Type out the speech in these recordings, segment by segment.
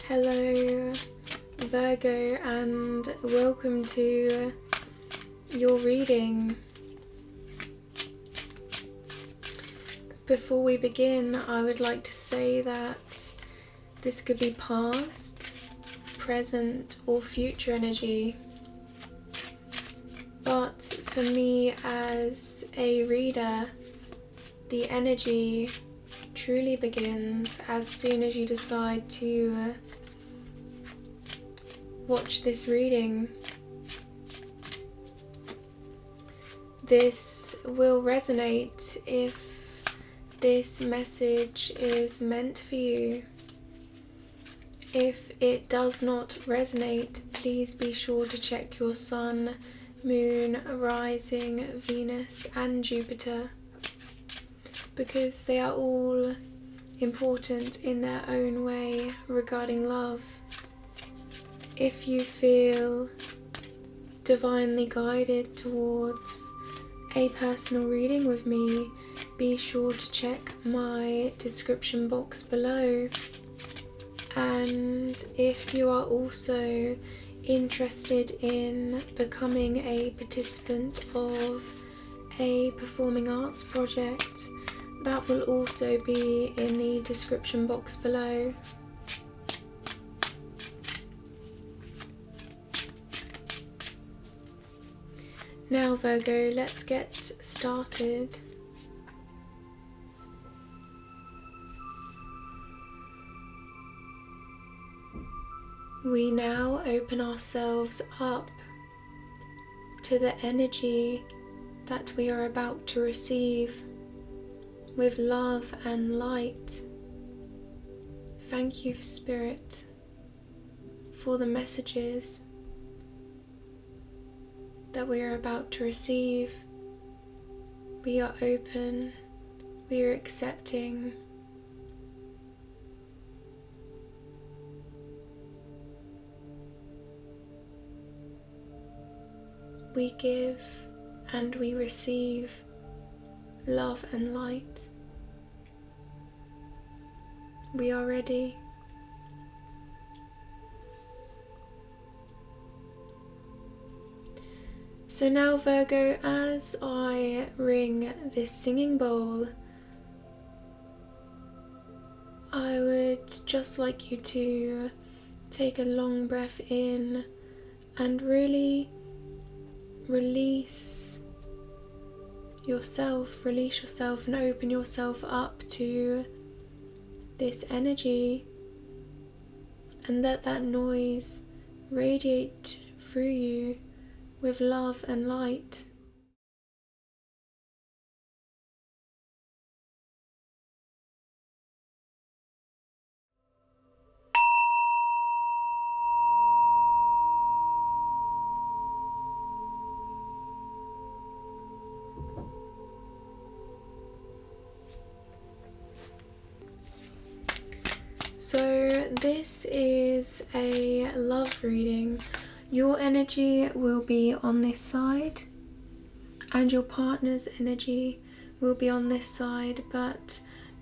Hello Virgo, and welcome to your reading. Before we begin, I would like to say that this could be past, present or future energy, but for me as a reader, the energy truly begins as soon as you decide to watch this reading. This will resonate if this message is meant for you. If it does not resonate, please be sure to check your Sun, Moon, Rising, Venus and Jupiter, because they are all important in their own way regarding love. If you feel divinely guided towards a personal reading with me, be sure to check my description box below. And if you are also interested in becoming a participant of a performing arts project, that will also be in the description box below. Now Virgo, let's get started. We now open ourselves up to the energy that we are about to receive with love and light. Thank you, Spirit, for the messages that we are about to receive. We are open, we are accepting. We give and we receive love and light. We are ready. So now Virgo, as I ring this singing bowl, I would just like you to take a long breath in and really release yourself and open yourself up to this energy, and let that noise radiate through you with love and light. So this is a love reading. Your energy will be on this side and your partner's energy will be on this side, but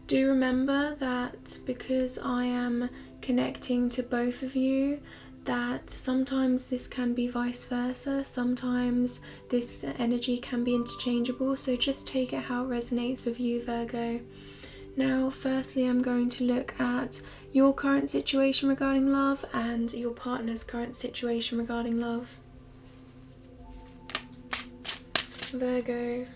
do remember that because I am connecting to both of you, that sometimes this can be vice versa, sometimes this energy can be interchangeable, so just take it how it resonates with you, Virgo. Now, firstly, I'm going to look at your current situation regarding love and your partner's current situation regarding love. Virgo.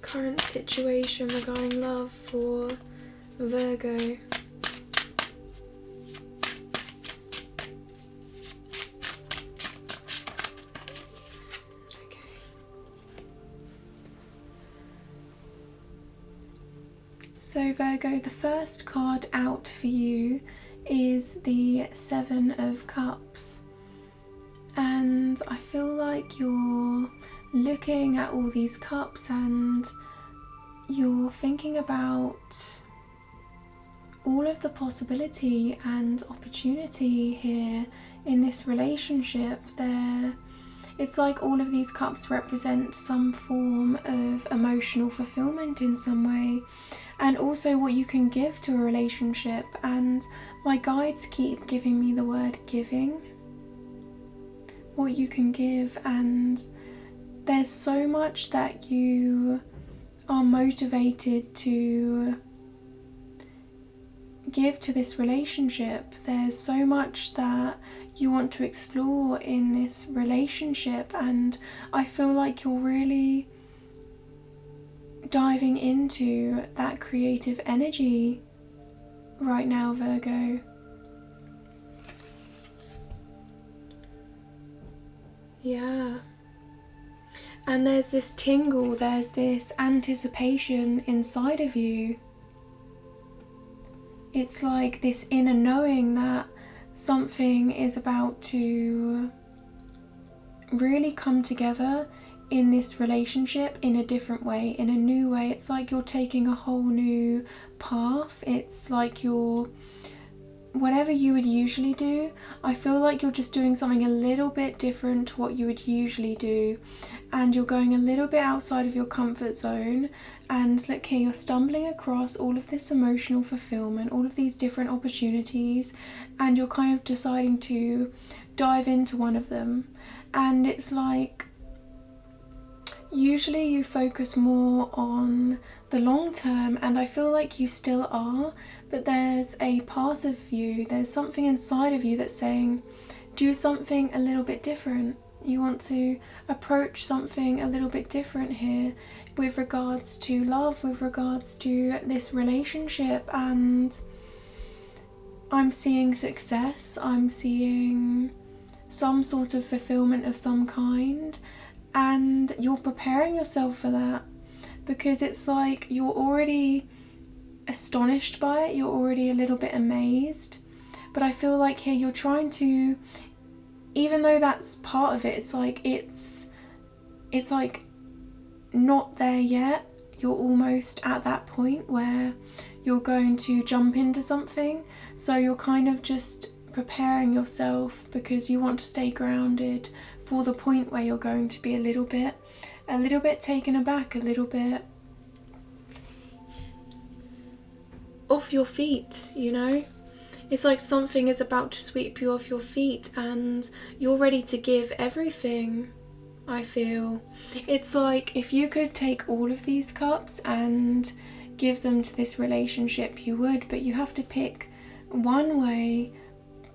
Current situation regarding love for Virgo. So Virgo, the first card out for you is the Seven of Cups, and I feel like you're looking at all these cups and you're thinking about all of the possibility and opportunity here in this relationship. There It's like all of these cups represent some form of emotional fulfillment in some way, and also what you can give to a relationship. And my guides keep giving me the word giving, what you can give. And there's so much that you are motivated to give to this relationship. There's so much that you want to explore in this relationship, and I feel like you're really diving into that creative energy right now, Virgo. Yeah. And there's this tingle, there's this anticipation inside of you. It's like this inner knowing that something is about to really come together in this relationship in a different way, in a new way. It's like you're taking a whole new path. It's like you're, whatever you would usually do, I feel like you're just doing something a little bit different to what you would usually do, and you're going a little bit outside of your comfort zone. And look here, you're stumbling across all of this emotional fulfillment, all of these different opportunities, and you're kind of deciding to dive into one of them. And it's like, usually you focus more on the long term, and I feel like you still are, but there's a part of you, there's something inside of you that's saying, do something a little bit different. You want to approach something a little bit different here with regards to love, with regards to this relationship. And I'm seeing success, I'm seeing some sort of fulfillment of some kind, and you're preparing yourself for that, because it's like you're already astonished by it, you're already a little bit amazed. But I feel like here you're trying to, even though that's part of it, it's like not there yet. You're almost at that point where you're going to jump into something, so you're kind of just preparing yourself because you want to stay grounded for the point where you're going to be a little bit taken aback, a little bit off your feet, you know? It's like something is about to sweep you off your feet and you're ready to give everything, I feel. It's like if you could take all of these cups and give them to this relationship, you would, but you have to pick one way.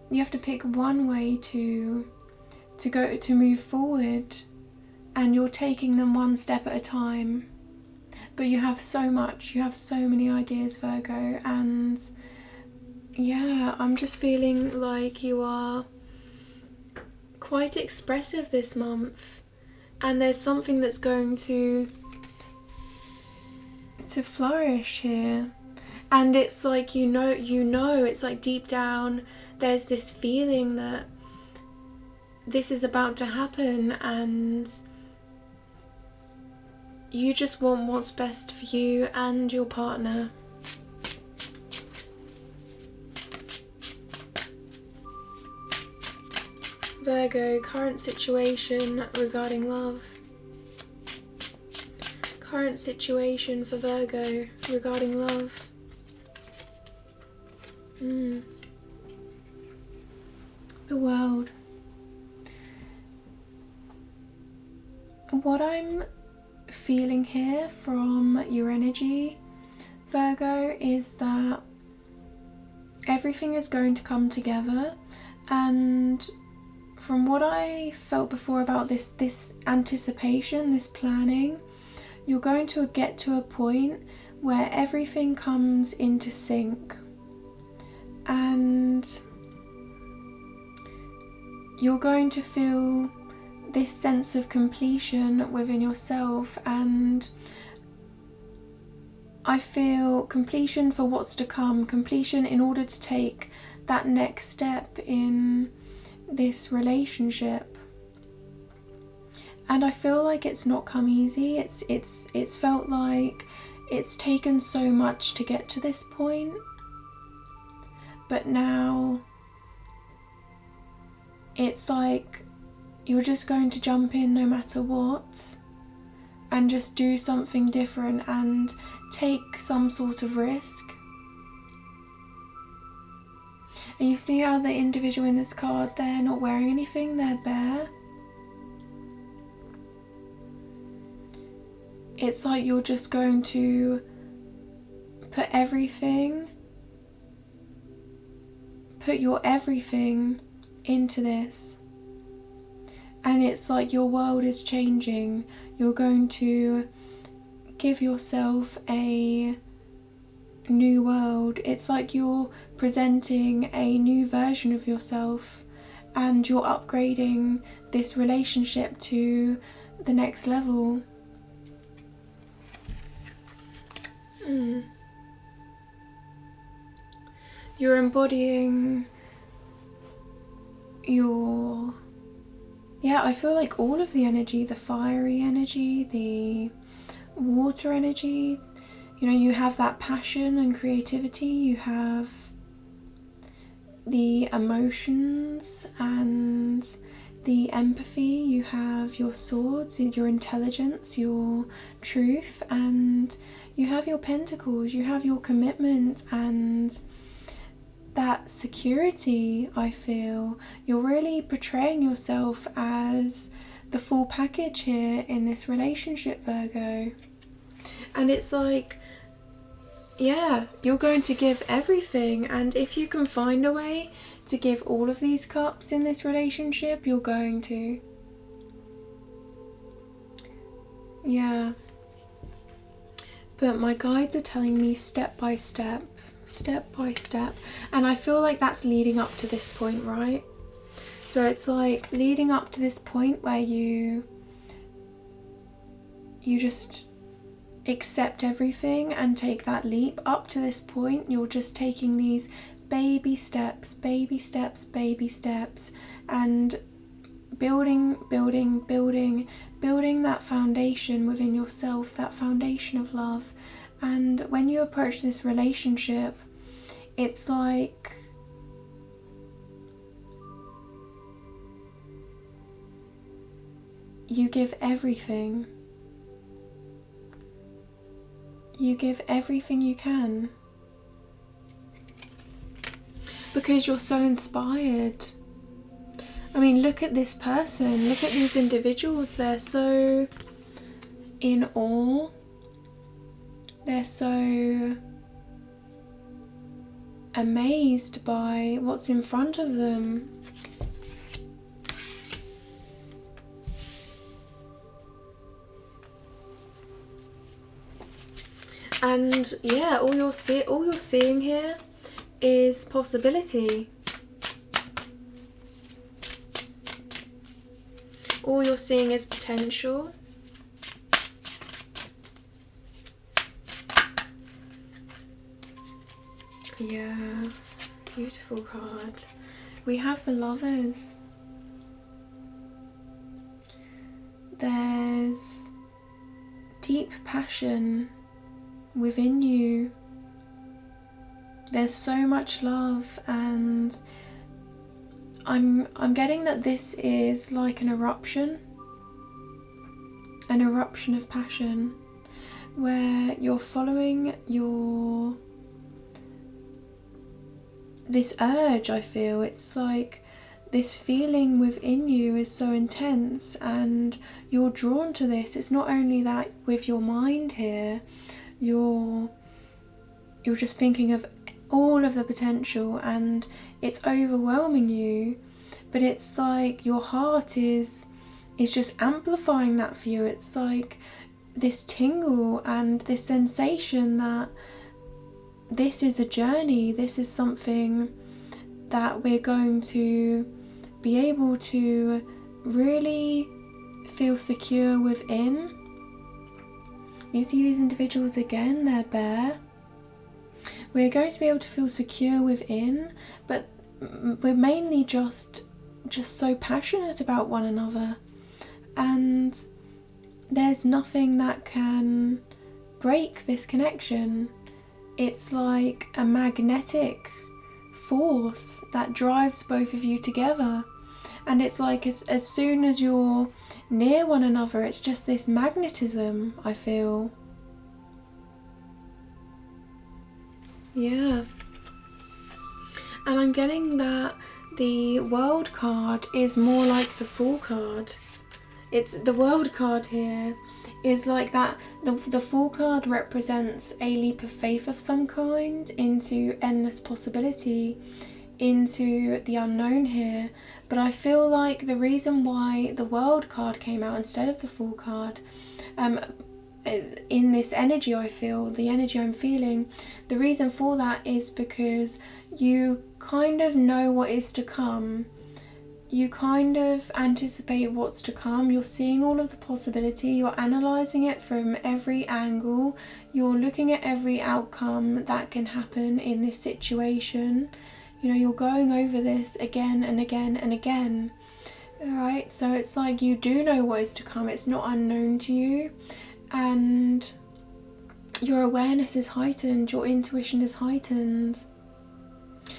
You have to pick one way to move forward, and you're taking them one step at a time. But you have so much, you have so many ideas, Virgo, and yeah, I'm just feeling like you are quite expressive this month, and there's something that's going to flourish here. And it's like you know, it's like deep down there's this feeling that this is about to happen, and you just want what's best for you and your partner. Virgo, current situation regarding love. Current situation for Virgo regarding love. The World. What I'm feeling here from your energy, Virgo, is that everything is going to come together, and from what I felt before about this anticipation, this planning, you're going to get to a point where everything comes into sync, and you're going to feel this sense of completion within yourself. And I feel completion for what's to come, completion in order to take that next step in this relationship. And I feel like it's not come easy. It's felt like it's taken so much to get to this point, but now it's like you're just going to jump in no matter what and just do something different and take some sort of risk. And you see how the individual in this card, they're not wearing anything, they're bare. It's like you're just going to put your everything into this. And it's like your world is changing. You're going to give yourself a new world. It's like you're presenting a new version of yourself, and you're upgrading this relationship to the next level. You're embodying your... Yeah, I feel like all of the energy, the fiery energy, the water energy, you know, you have that passion and creativity, you have the emotions and the empathy, you have your swords, your intelligence, your truth, and you have your pentacles, you have your commitment and that security. I feel you're really portraying yourself as the full package here in this relationship, Virgo. And it's like, yeah, you're going to give everything, and if you can find a way to give all of these cups in this relationship, you're going to. Yeah. But my guides are telling me step by step, and I feel like that's leading up to this point, right? So it's like leading up to this point where you just accept everything and take that leap. Up to this point, you're just taking these baby steps, and building that foundation within yourself, that foundation of love. And when you approach this relationship, it's like you give everything. You give everything you can. Because you're so inspired. I mean, look at this person. Look at these individuals. They're so in awe. They're so amazed by what's in front of them. And yeah, all you're seeing here is possibility. All you're seeing is potential. Yeah, beautiful card. We have the Lovers. There's deep passion within you. There's so much love, and I'm getting that this is like an eruption of passion, where you're following this urge. I feel it's like this feeling within you is so intense, and you're drawn to this. It's not only that with your mind here, you're just thinking of all of the potential and it's overwhelming you, but it's like your heart is just amplifying that for you. It's like this tingle and this sensation that this is a journey, this is something that we're going to be able to really feel secure within. You see these individuals again, they're bare. We're going to be able to feel secure within, but we're mainly just so passionate about one another, and there's nothing that can break this connection. It's like a magnetic force that drives both of you together, And it's like as soon as you're near one another, it's just this magnetism, I feel. Yeah. And I'm getting that the World card is more like the Fool card. It's the World card here is like that. The Fool card represents a leap of faith of some kind into endless possibility, into the unknown here. But I feel like the reason why the World card came out instead of the Fool card, in this energy, I feel, the energy I'm feeling, the reason for that is because you kind of know what is to come. You kind of anticipate what's to come. You're seeing all of the possibility. You're analysing it from every angle. You're looking at every outcome that can happen in this situation. You know, you're going over this again and again and again. Alright, so it's like you do know what is to come. It's not unknown to you. And your awareness is heightened. Your intuition is heightened.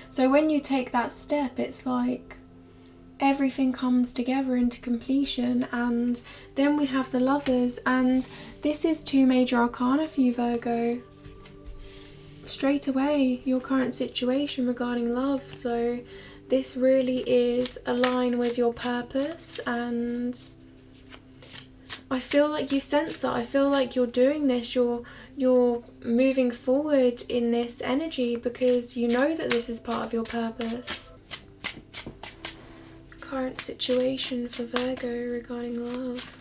So when you take that step, it's like everything comes together into completion. And then we have the Lovers, and this is 2 major arcana for you, Virgo. Straight away, your current situation regarding love. So this really is aligned with your purpose, and I feel like you sense that. I feel like you're doing this, you're moving forward in this energy because you know that this is part of your purpose. Current situation for Virgo regarding love.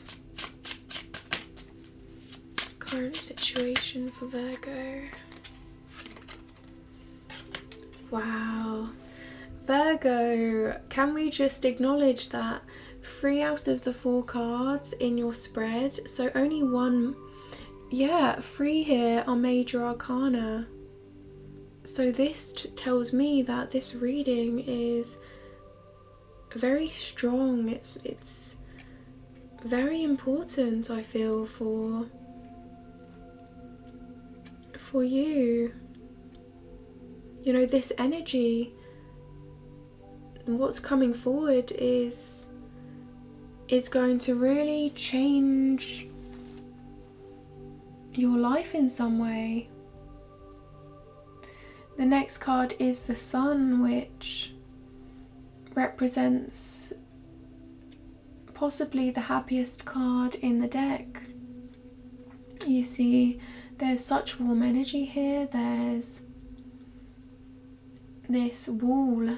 Current situation for Virgo. Wow. Virgo, can we just acknowledge that 3 out of the 4 cards in your spread, so only 1, 3 here are major arcana. So this tells me that this reading is very strong. It's very important, I feel, for you. You know, this energy, what's coming forward is going to really change your life in some way. The next card is the Sun, which represents possibly the happiest card in the deck. You see, there's such warm energy here. There's this wall,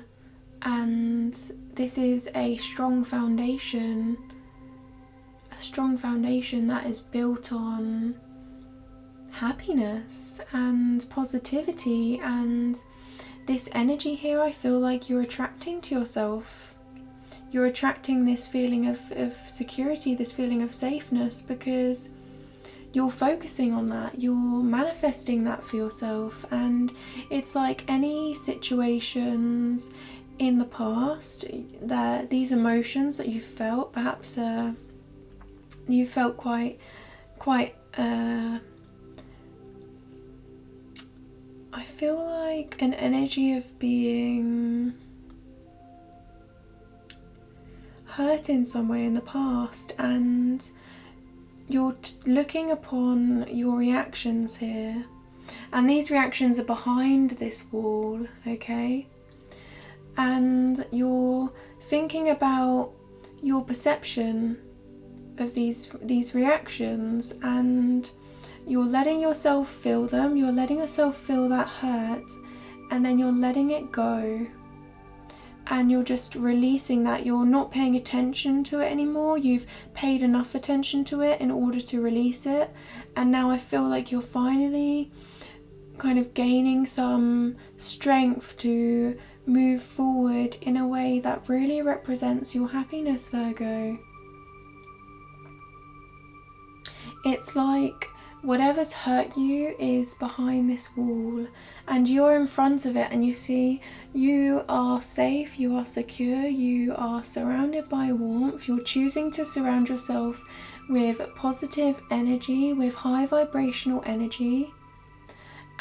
and this is a strong foundation that is built on happiness and positivity. And this energy here, I feel like you're attracting to yourself. You're attracting this feeling of security, this feeling of safeness, because you're focusing on that, you're manifesting that for yourself. And it's like any situations in the past, that these emotions that you felt, perhaps you felt quite I feel like an energy of being hurt in some way in the past, and you're looking upon your reactions here, and these reactions are behind this wall, okay? And you're thinking about your perception of these reactions, and you're letting yourself feel them, you're letting yourself feel that hurt, and then you're letting it go. And you're just releasing that. You're not paying attention to it anymore. You've paid enough attention to it in order to release it. And now I feel like you're finally kind of gaining some strength to move forward in a way that really represents your happiness, Virgo. It's like whatever's hurt you is behind this wall, and you're in front of it, and you see you are safe, you are secure, you are surrounded by warmth. You're choosing to surround yourself with positive energy, with high vibrational energy,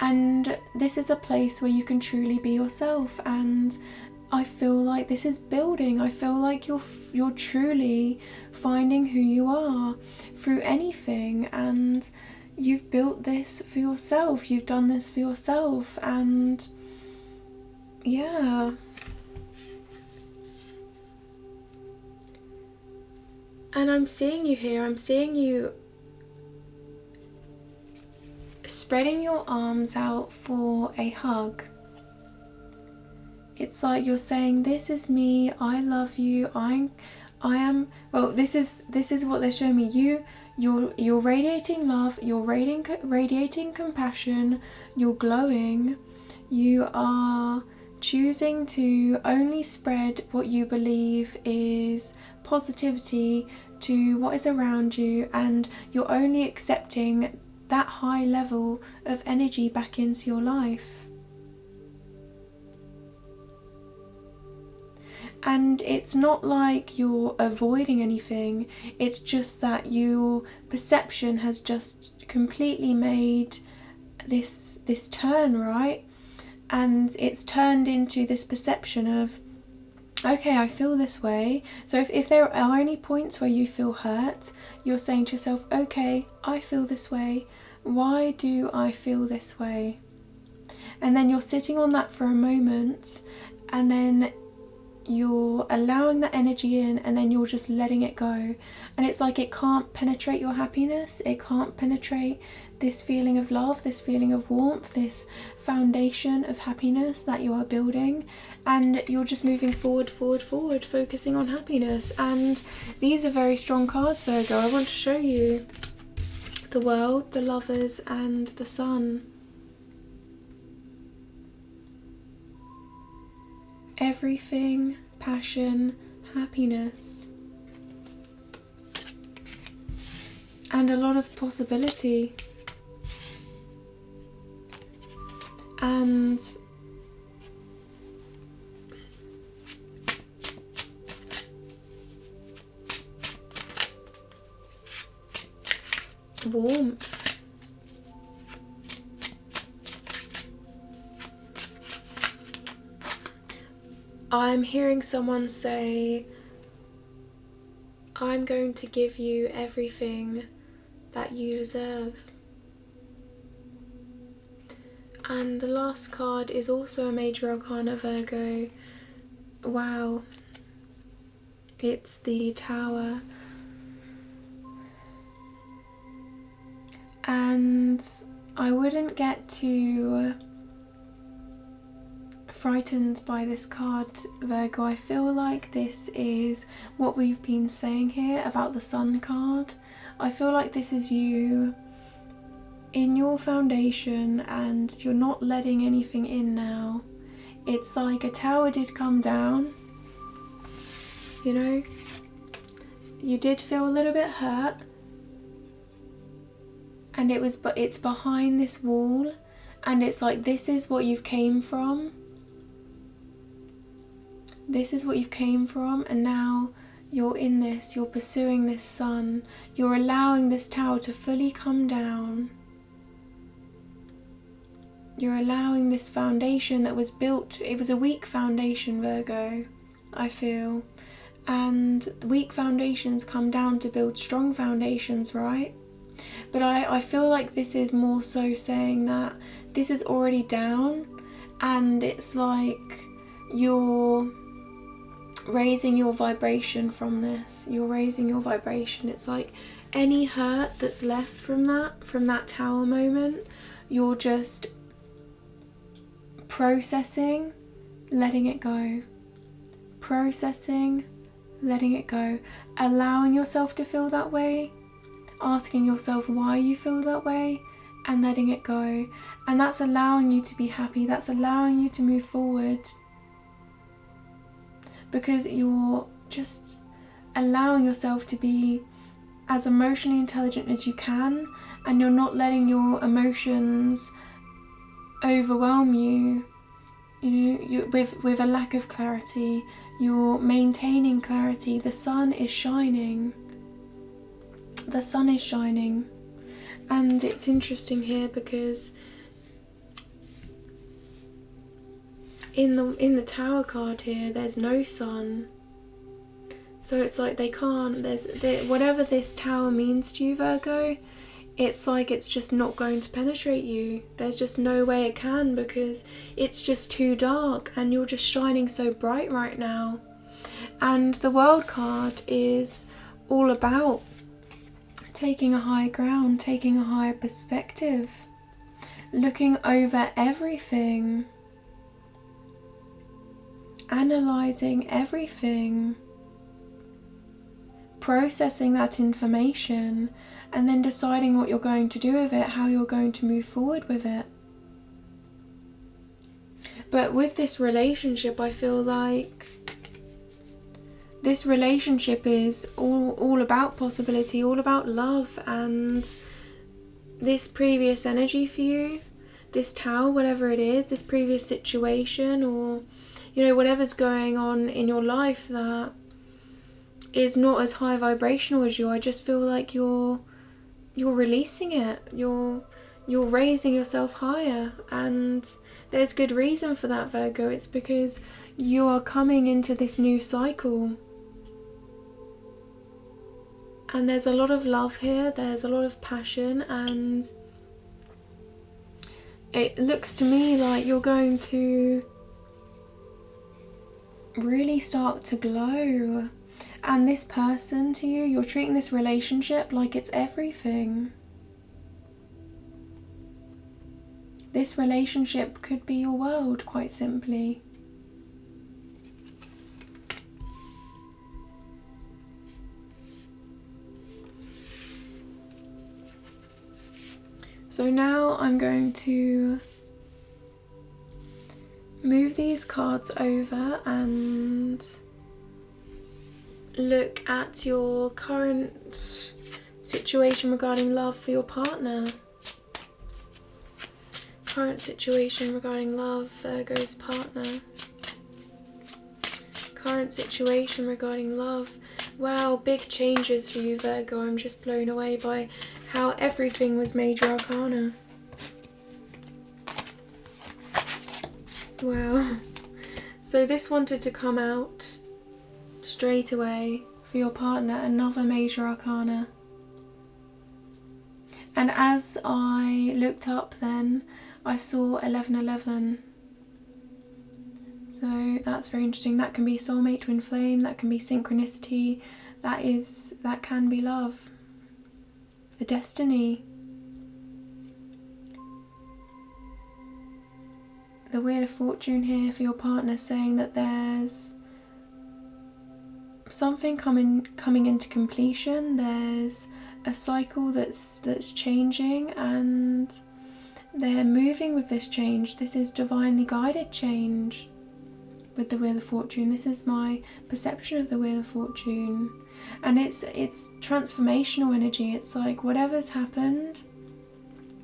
and this is a place where you can truly be yourself. And I feel like this is building. I feel like you're truly finding who you are through anything, and you've built this for yourself. You've done this for yourself, and yeah. And I'm seeing you here. I'm seeing you spreading your arms out for a hug. It's like you're saying, this is me, I love you, I am, well, this is what they're showing me. You're radiating love, you're radiating compassion, you're glowing, you are choosing to only spread what you believe is positivity to what is around you, and you're only accepting that high level of energy back into your life. And it's not like you're avoiding anything, it's just that your perception has just completely made this turn, right? And it's turned into this perception of, okay, I feel this way. So if there are any points where you feel hurt, you're saying to yourself, okay, I feel this way. Why do I feel this way? And then you're sitting on that for a moment, and then you're allowing that energy in, and then you're just letting it go. And it's like it can't penetrate your happiness, it can't penetrate this feeling of love, this feeling of warmth, this foundation of happiness that you are building, and you're just moving forward, focusing on happiness. And these are very strong cards, Virgo. I want to show you the World, the Lovers, and the Sun. Everything, passion, happiness, and a lot of possibility. And warmth. I'm hearing someone say, I'm going to give you everything that you deserve. And the last card is also a major arcana, Virgo. Wow. It's the Tower. And I wouldn't get too frightened by this card, Virgo. I feel like this is what we've been saying here about the Sun card. I feel like this is you in your foundation, and you're not letting anything in now. It's like a tower did come down, you know, you did feel a little bit hurt, and it's behind this wall, and it's like, this is what you've came from. This is what you've came from, and now you're in this, you're pursuing this sun, you're allowing this tower to fully come down. You're allowing this foundation that was built, it was a weak foundation, Virgo, I feel. And weak foundations come down to build strong foundations, right? But I feel like this is more so saying that this is already down, and it's like you're raising your vibration from this. You're raising your vibration. It's like any hurt that's left from that tower moment, you're just processing, letting it go. Processing, letting it go. Allowing yourself to feel that way. Asking yourself why you feel that way, and letting it go. And that's allowing you to be happy. That's allowing you to move forward. Because you're just allowing yourself to be as emotionally intelligent as you can, and you're not letting your emotions overwhelm you, with a lack of clarity. You're maintaining clarity. The sun is shining. The sun is shining. And it's interesting here because in the Tower card here, there's no sun. So it's like they can't, whatever this Tower means to you, Virgo, it's like it's just not going to penetrate you. There's just no way it can, because it's just too dark and you're just shining so bright right now. And the World card is all about taking a higher ground, taking a higher perspective, looking over everything, analysing everything, processing that information, and then deciding what you're going to do with it, how you're going to move forward with it. But with this relationship, I feel like this relationship is all about possibility, all about love, and this previous energy for you, this Tower, whatever it is, this previous situation, or you know, whatever's going on in your life that is not as high vibrational as you, I just feel like you're releasing it, you're raising yourself higher, and there's good reason for that, Virgo. It's because you are coming into this new cycle, and there's a lot of love here, there's a lot of passion, and it looks to me like you're going to really start to glow. And this person to you, you're treating this relationship like it's everything. This relationship could be your world, quite simply. So now I'm going to move these cards over and look at your current situation regarding love for your partner. Current situation regarding love, Virgo's partner. Current situation regarding love. Wow, big changes for you, Virgo. I'm just blown away by how everything was Major Arcana. Wow. So this wanted to come out straight away for your partner, another Major Arcana. And as I looked up then, I saw 1111. So that's very interesting. That can be soulmate, twin flame, that can be synchronicity, that can be love, a destiny. The Wheel of Fortune here for your partner, saying that there's something coming into completion. There's a cycle that's changing, and they're moving with this change. This is divinely guided change with the Wheel of Fortune. This is my perception of the Wheel of Fortune, and it's transformational energy. It's like whatever's happened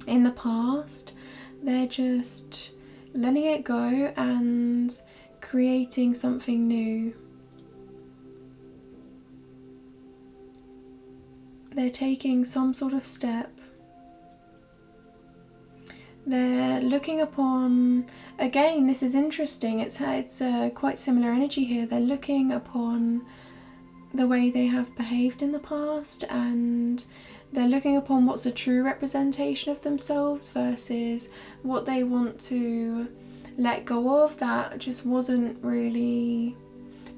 in the past, they're just letting it go and creating something new. They're taking some sort of step. They're looking upon, again, this is interesting, it's quite similar energy here. They're looking upon the way they have behaved in the past, and they're looking upon what's a true representation of themselves versus what they want to let go of that just wasn't really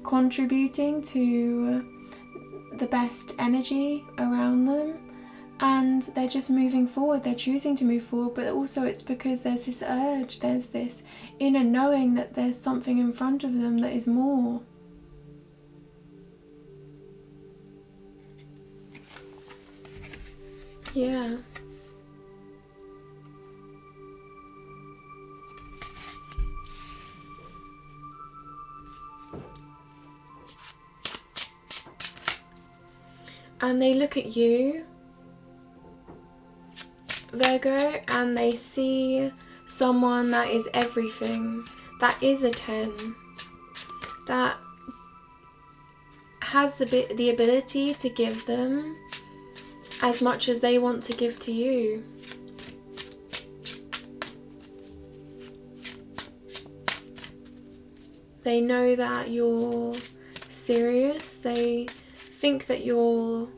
contributing to the best energy around them, and they're just moving forward. They're choosing to move forward, but also it's because there's this urge, there's this inner knowing that there's something in front of them that is more. Yeah. And they look at you, Virgo, and they see someone that is everything, that is a 10, that has the ability to give them as much as they want to give to you. They know that you're serious. They think that you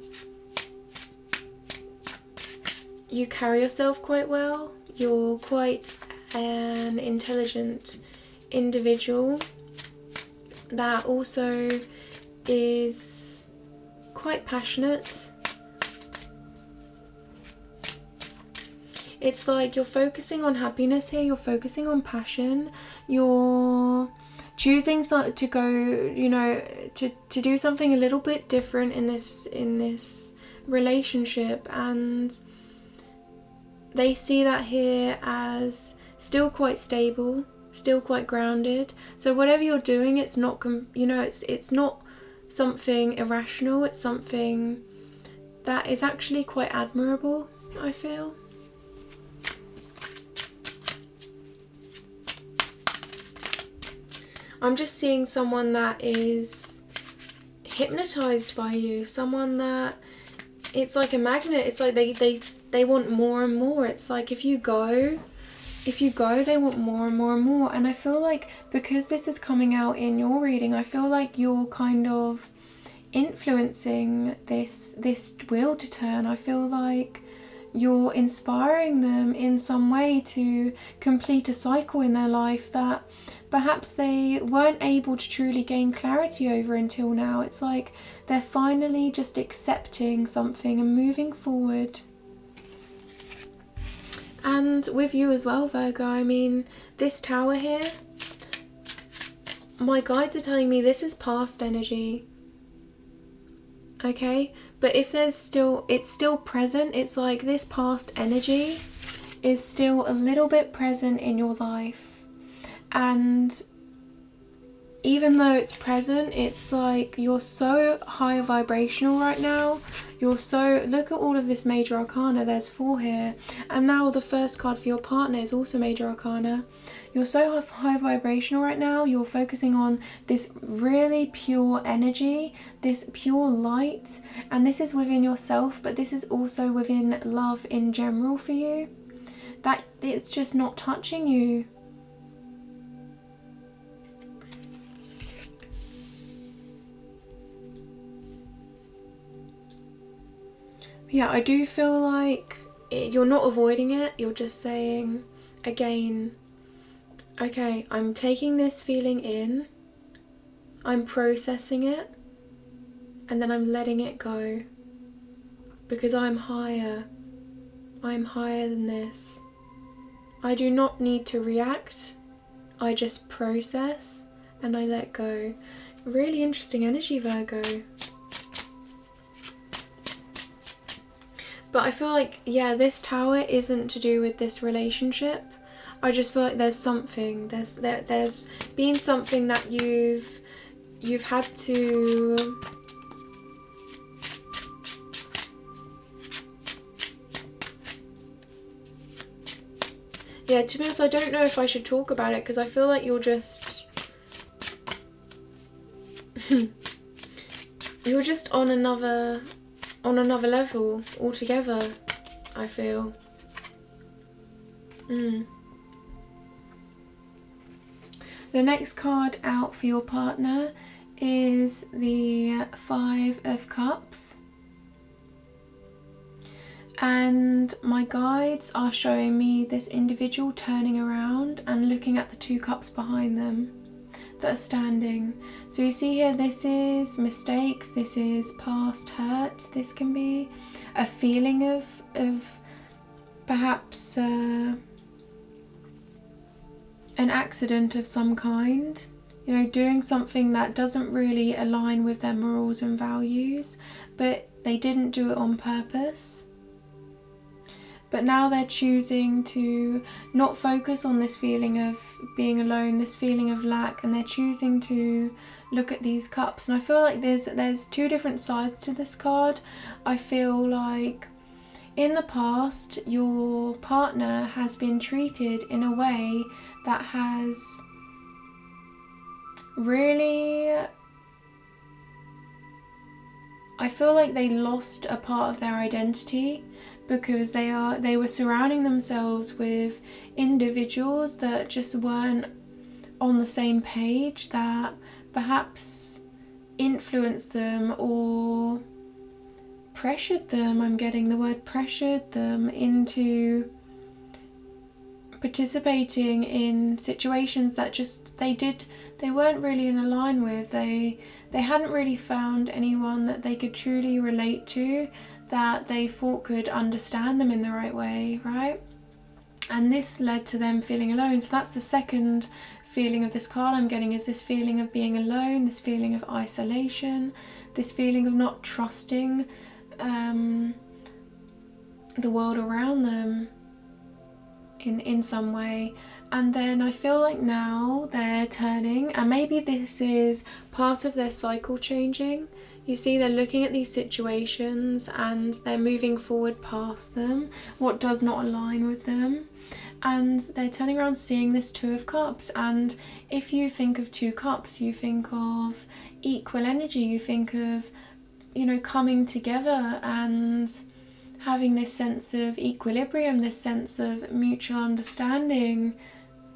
carry yourself quite well. You're quite an intelligent individual that also is quite passionate. It's like you're focusing on happiness here, you're focusing on passion, you're choosing to go, you know, to do something a little bit different in this relationship, and they see that here as still quite stable, still quite grounded. So whatever you're doing, it's not, you know, it's not something irrational, it's something that is actually quite admirable, I feel. I'm just seeing someone that is hypnotized by you, someone that, it's like a magnet. It's like they want more and more. It's like if you go, they want more and more and more. And I feel like because this is coming out in your reading, I feel like you're kind of influencing this wheel to turn. I feel like you're inspiring them in some way to complete a cycle in their life that perhaps they weren't able to truly gain clarity over until now. It's like they're finally just accepting something and moving forward. And with you as well, Virgo, I mean, this Tower here, my guides are telling me this is past energy. Okay? But if there's still, it's still present. It's like this past energy is still a little bit present in your life. And even though it's present, it's like you're so high vibrational right now. You're so, look at all of this major arcana, there's 4 here. And now the first card for your partner is also major arcana. You're so high vibrational right now. You're focusing on this really pure energy, this pure light. And this is within yourself, but this is also within love in general for you. That it's just not touching you. Yeah, I do feel like you're not avoiding it. You're just saying, again, okay, I'm taking this feeling in, I'm processing it, and then I'm letting it go. Because I'm higher. I'm higher than this. I do not need to react. I just process and I let go. Really interesting energy, Virgo. But I feel like, yeah, this Tower isn't to do with this relationship. I just feel like there's something. There's been something that you've had to yeah, to be honest, I don't know if I should talk about it because I feel like you're just you're just on another level altogether, I feel. The next card out for your partner is the 5 of Cups. And my guides are showing me this individual turning around and looking at the 2 cups behind them that are standing. So you see here, this is mistakes, this is past hurt, this can be a feeling of perhaps an accident of some kind, you know, doing something that doesn't really align with their morals and values, but they didn't do it on purpose. But now they're choosing to not focus on this feeling of being alone, this feeling of lack, and they're choosing to look at these cups. And I feel like there's 2 different sides to this card. I feel like in the past, your partner has been treated in a way that has really, I feel like they lost a part of their identity, because they were surrounding themselves with individuals that just weren't on the same page that perhaps influenced them or pressured them, I'm getting the word pressured them into participating in situations that just they weren't really in a line with. They hadn't really found anyone that they could truly relate to, that they thought could understand them in the right way, right? And this led to them feeling alone. So that's the second feeling of this card I'm getting, is this feeling of being alone, this feeling of isolation, this feeling of not trusting the world around them in some way. And then I feel like now they're turning, and maybe this is part of their cycle changing. You see, they're looking at these situations and they're moving forward past them, what does not align with them, and they're turning around seeing this Two of Cups. And if you think of Two Cups, you think of equal energy, you think of, you know, coming together and having this sense of equilibrium, this sense of mutual understanding,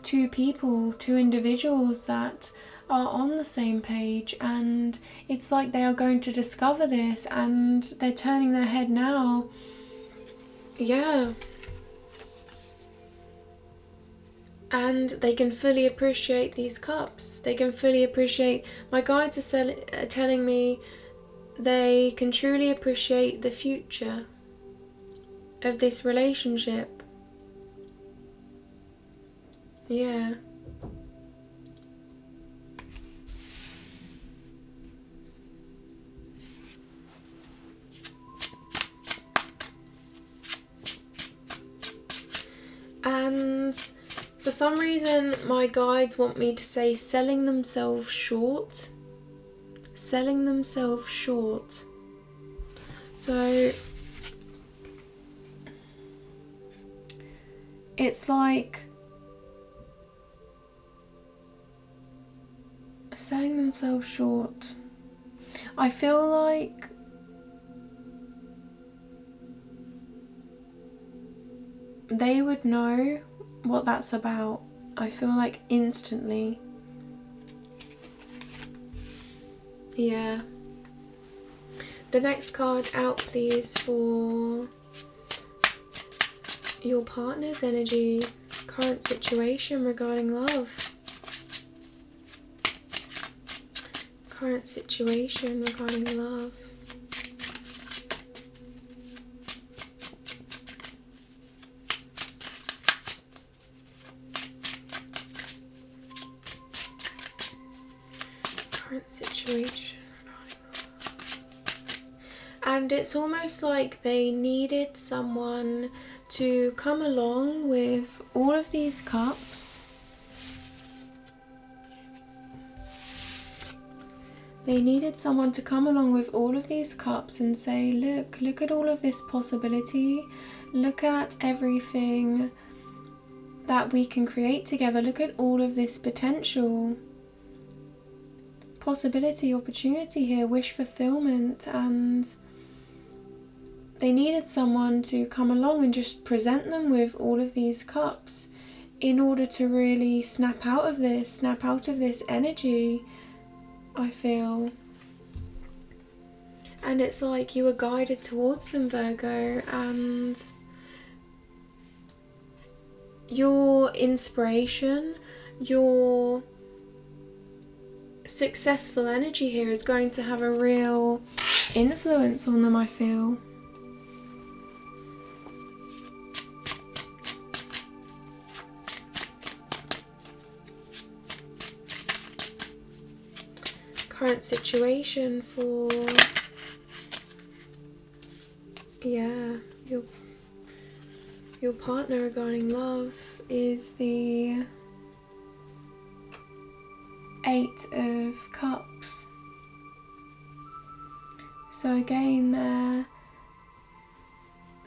two people, two individuals that are on the same page. And it's like they are going to discover this, and they're turning their head now. Yeah. And they can fully appreciate these cups. They can fully appreciate, my guides are telling me they can truly appreciate the future of this relationship. Yeah. And for some reason my guides want me to say selling themselves short. Selling themselves short. So it's like selling themselves short. I feel like they would know what that's about. I feel like instantly. Yeah. The next card out, please, for your partner's energy, current situation regarding love. Current situation regarding love. Current situation regarding love. And it's almost like they needed someone to come along with all of these cups. They needed someone to come along with all of these cups and say, look at all of this possibility. Look at everything that we can create together. Look at all of this potential, possibility, opportunity here, wish fulfillment. And they needed someone to come along and just present them with all of these cups in order to really snap out of this energy, I feel. And it's like you were guided towards them, Virgo, and your inspiration, your successful energy here is going to have a real influence on them, I feel. Current situation for, yeah, your partner regarding love is the Eight of Cups. So again,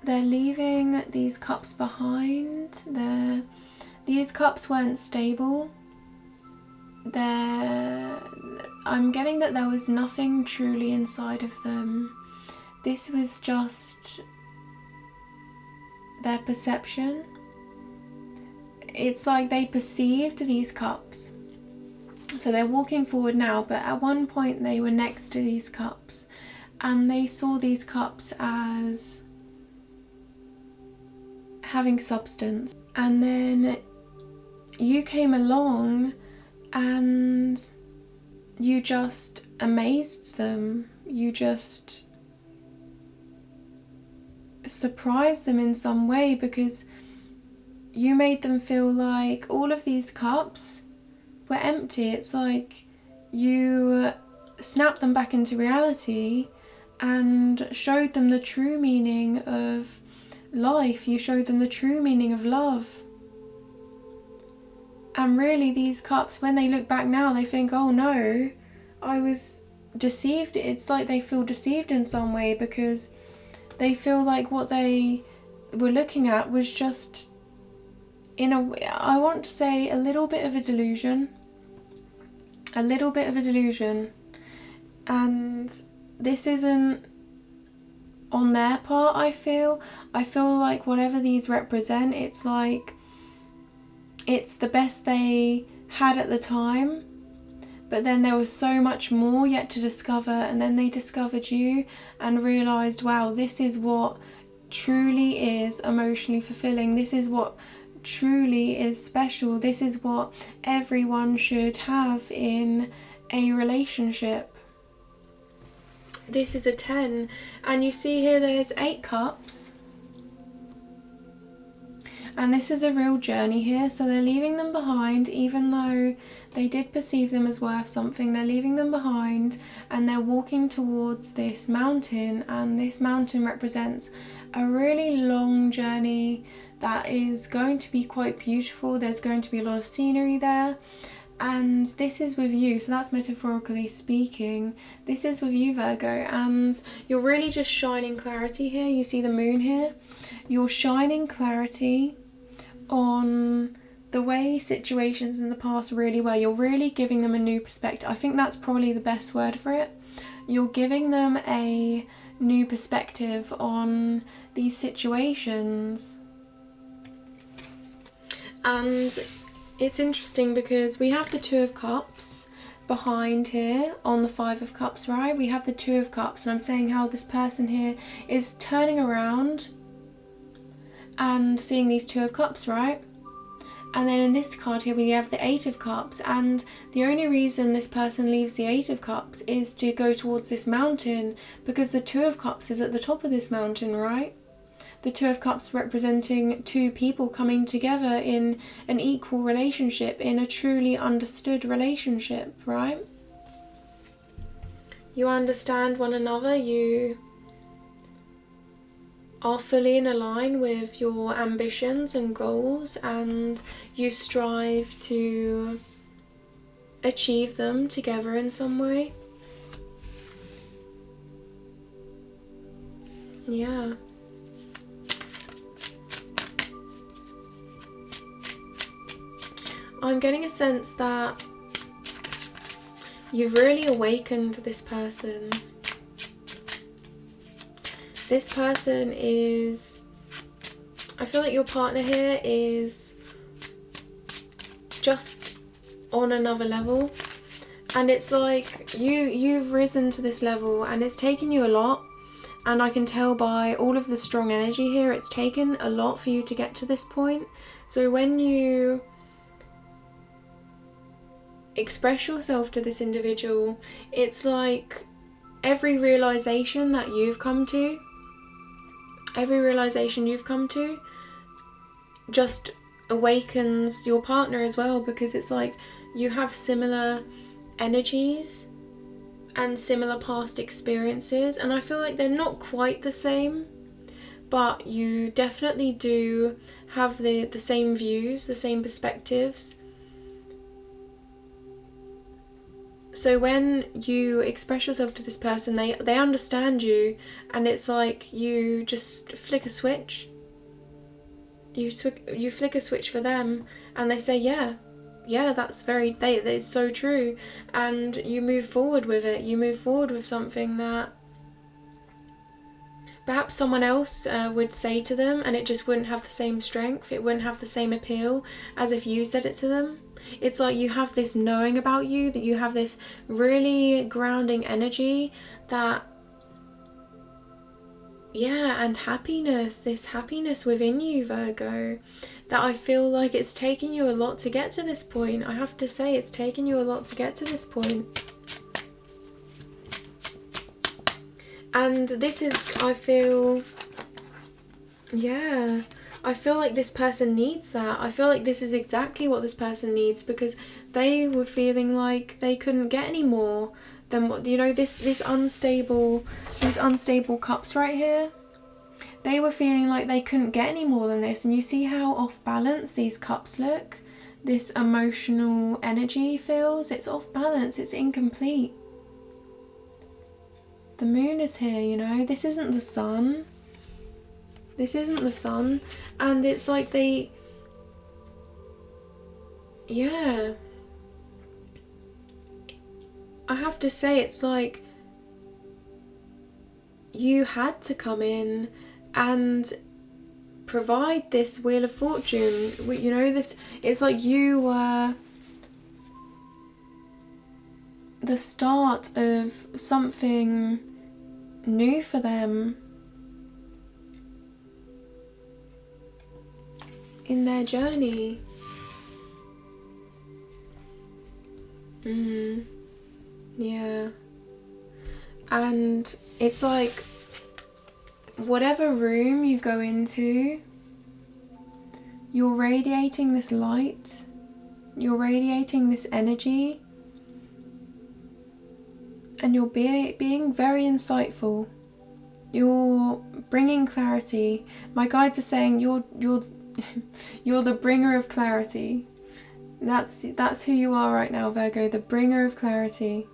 they're leaving these cups behind. These cups weren't stable. I'm getting that there was nothing truly inside of them. This was just their perception. It's like they perceived these cups So they're walking forward now, but at one point they were next to these cups, and they saw these cups as having substance. And then you came along and you just amazed them. You just surprised them in some way, because you made them feel like all of these cups were empty. It's like you snapped them back into reality and showed them the true meaning of life. You showed them the true meaning of love. And really, these cups, when they look back now, they think, oh no, I was deceived. It's like they feel deceived in some way, because they feel like what they were looking at was just, in a way, I want to say, a little bit of a delusion. A little bit of a delusion. And this isn't on their part, I feel. I feel like whatever these represent, it's like it's the best they had at the time, but then there was so much more yet to discover, and then they discovered you and realised, wow, this is what truly is emotionally fulfilling. This is what truly is special. This is what everyone should have in a relationship. This is a 10, and you see here there's 8 cups. And this is a real journey here, so they're leaving them behind, even though they did perceive them as worth something. They're leaving them behind, and they're walking towards this mountain, and this mountain represents a really long journey that is going to be quite beautiful. There's going to be a lot of scenery there, and this is with you, so that's metaphorically speaking. This is with you, Virgo, and you're really just shining clarity here. You see the moon here? You're shining clarity on the way situations in the past really were. You're really giving them a new perspective. I think that's probably the best word for it. You're giving them a new perspective on these situations. And it's interesting because we have the 2 of Cups behind here on the 5 of Cups, right? We have the 2 of Cups, and I'm saying how this person here is turning around and seeing these 2 of Cups, right? And then in this card here we have the 8 of Cups, and the only reason this person leaves the 8 of Cups is to go towards this mountain, because the 2 of Cups is at the top of this mountain, right? The 2 of Cups representing 2 people coming together in an equal relationship, in a truly understood relationship, right? You understand one another, you are fully in line with your ambitions and goals, and you strive to achieve them together in some way. Yeah. I'm getting a sense that you've really awakened this person. This person is, I feel like your partner here is just on another level, and it's like you've risen to this level, and it's taken you a lot, and I can tell by all of the strong energy here, it's taken a lot for you to get to this point. So when you express yourself to this individual, it's like every realization that you've come to, just awakens your partner as well, because it's like you have similar energies and similar past experiences, and I feel like they're not quite the same, but you definitely do have the same views, the same perspectives. So when you express yourself to this person, they understand you, and it's like you just flick a switch. You flick a switch for them, and they say, yeah, that's it's so true, and you move forward with it. You move forward with something that perhaps someone else would say to them, and it just wouldn't have the same strength. It wouldn't have the same appeal as if you said it to them. It's like you have this knowing about you, that you have this really grounding energy that, yeah, and happiness, this happiness within you, Virgo, that I feel like it's taken you a lot to get to this point. I have to say, it's taken you a lot to get to this point. And this is, I feel, yeah, I feel like this person needs that. I feel like this is exactly what this person needs, because they were feeling like they couldn't get any more than what, you know, these unstable cups right here. They were feeling like they couldn't get any more than this, and you see how off balance these cups look. This emotional energy feels, it's off balance, it's incomplete. The moon is here, you know, this isn't the sun. This isn't the sun, and it's like they, yeah, I have to say, it's like you had to come in and provide this Wheel of Fortune. You know, this, it's like you were the start of something new for them in their journey. Yeah. And it's like, whatever room you go into, you're radiating this light, you're radiating this energy, and you're being very insightful. You're bringing clarity. My guides are saying you're you're the bringer of clarity. That's who you are right now, Virgo, the bringer of clarity.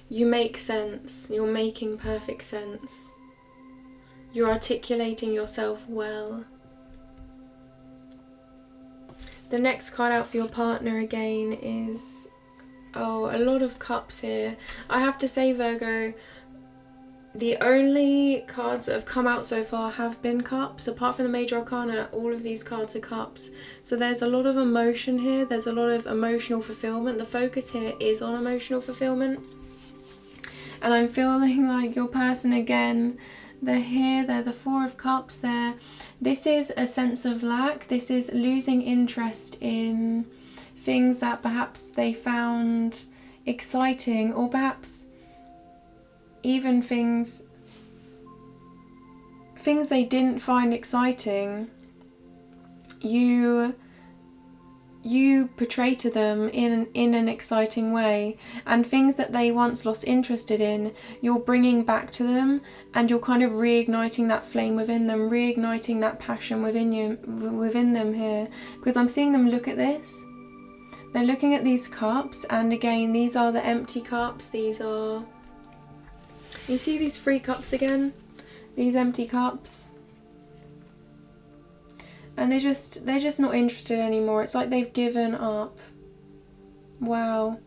You make sense. You're making perfect sense. You're articulating yourself well. The next card out for your partner again is, oh, a lot of cups here. I have to say, Virgo, the only cards that have come out so far have been cups. Apart from the major arcana, all of these cards are cups. So there's a lot of emotion here. There's a lot of emotional fulfillment. The focus here is on emotional fulfillment. And I'm feeling like your person again, they're here, they're the Four of Cups there. This is a sense of lack. This is losing interest in things that perhaps they found exciting, or perhaps even things they didn't find exciting. You portray to them in an exciting way, and things that they once lost interest in, you're bringing back to them, and you're kind of reigniting that flame within them, reigniting that passion within them here, because I'm seeing them look at this. They're looking at these cups, and again, these are the empty cups. These are, you see these 3 cups again? These empty cups. And they're just not interested anymore. It's like they've given up. Wow.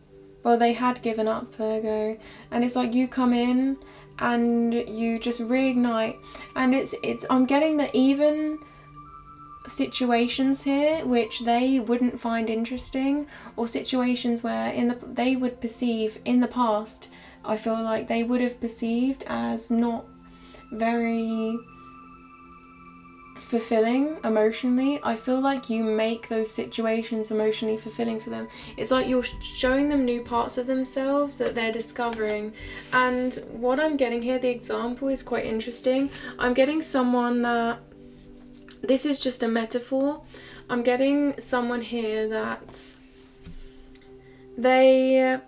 Well, they had given up, Virgo. And it's like you come in and you just reignite. And it's I'm getting that even situations here which they wouldn't find interesting, or situations where they would perceive in the past, I feel like they would have perceived as not very fulfilling emotionally. I feel like you make those situations emotionally fulfilling for them. It's like you're showing them new parts of themselves that they're discovering. And what I'm getting here, the example is quite interesting. I'm getting someone that, this is just a metaphor. I'm getting someone here that they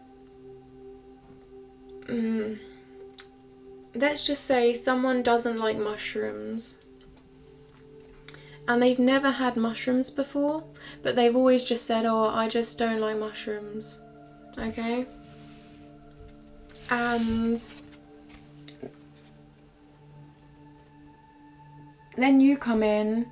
let's just say someone doesn't like mushrooms. And they've never had mushrooms before, but they've always just said, oh, I just don't like mushrooms. Okay? And then you come in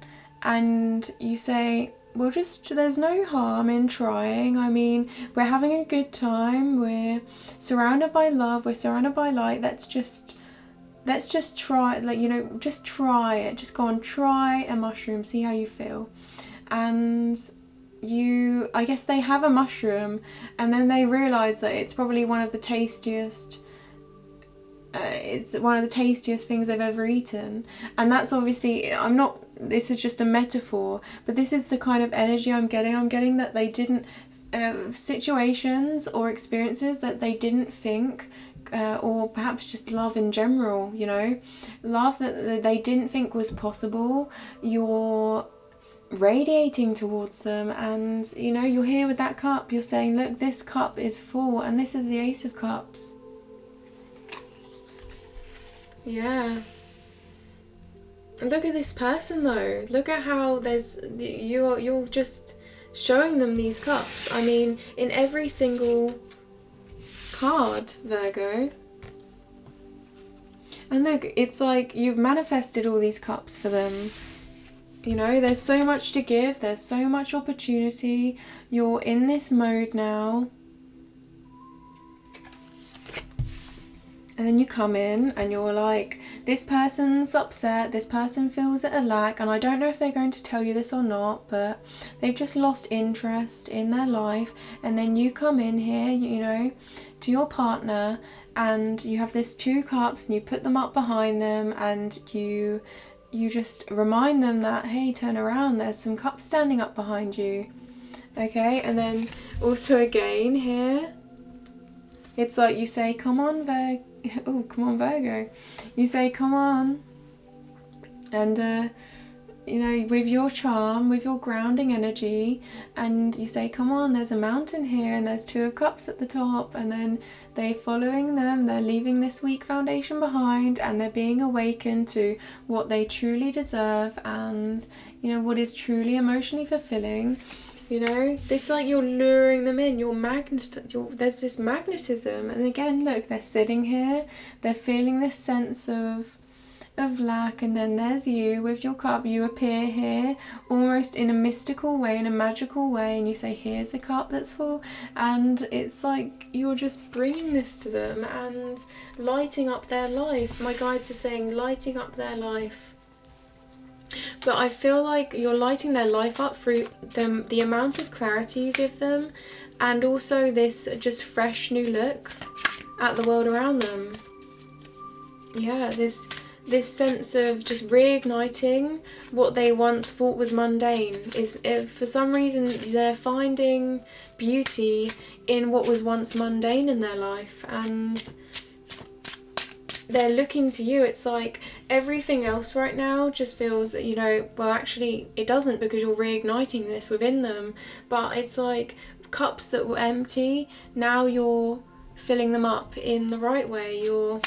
and you say, well, just, there's no harm in trying. I mean, we're having a good time, we're surrounded by love, we're surrounded by light. Let's just try, like, you know, just try it. Just go and try a mushroom, see how you feel. And I guess they have a mushroom, and then they realise that it's probably one of the tastiest, it's one of the tastiest things they've ever eaten. And that's obviously, this is just a metaphor, but this is the kind of energy I'm getting. I'm getting that they didn't, situations or experiences that they didn't think, or perhaps just love in general, you know, love that they didn't think was possible, you're radiating towards them. And you know, you're here with that cup, you're saying, look, this cup is full, and this is the Ace of Cups. Yeah. Look at this person though. Look at how you're just showing them these cups. I mean, in every single card, Virgo. And look, it's like you've manifested all these cups for them. You know, there's so much to give, there's so much opportunity. You're in this mode now. And then you come in and you're like, this person's upset, this person feels at a lack, and I don't know if they're going to tell you this or not, but they've just lost interest in their life. And then you come in here, you know, to your partner, and you have this 2 cups and you put them up behind them, and you just remind them that, hey, turn around, there's some cups standing up behind you. Okay, and then also again here, it's like you say, come on, Virgo. You say, come on. And, you know, with your charm, with your grounding energy, and you say, come on, there's a mountain here, and there's 2 of Cups at the top, and then they're following them, they're leaving this weak foundation behind, and they're being awakened to what they truly deserve, and, you know, what is truly emotionally fulfilling. You know, this, like, you're luring them in, there's this magnetism. And again, look, they're sitting here, they're feeling this sense of lack, and then there's you with your cup. You appear here almost in a mystical way, in a magical way, and you say, here's a cup that's full. And it's like you're just bringing this to them and lighting up their life. My guides are saying lighting up their life. But I feel like you're lighting their life up through the amount of clarity you give them, and also this just fresh new look at the world around them. Yeah, this sense of just reigniting what they once thought was mundane. Is for some reason they're finding beauty in what was once mundane in their life, and they're looking to you. It's like everything else right now just feels, you know, well, actually it doesn't, because you're reigniting this within them. But it's like cups that were empty, now you're filling them up in the right way. You're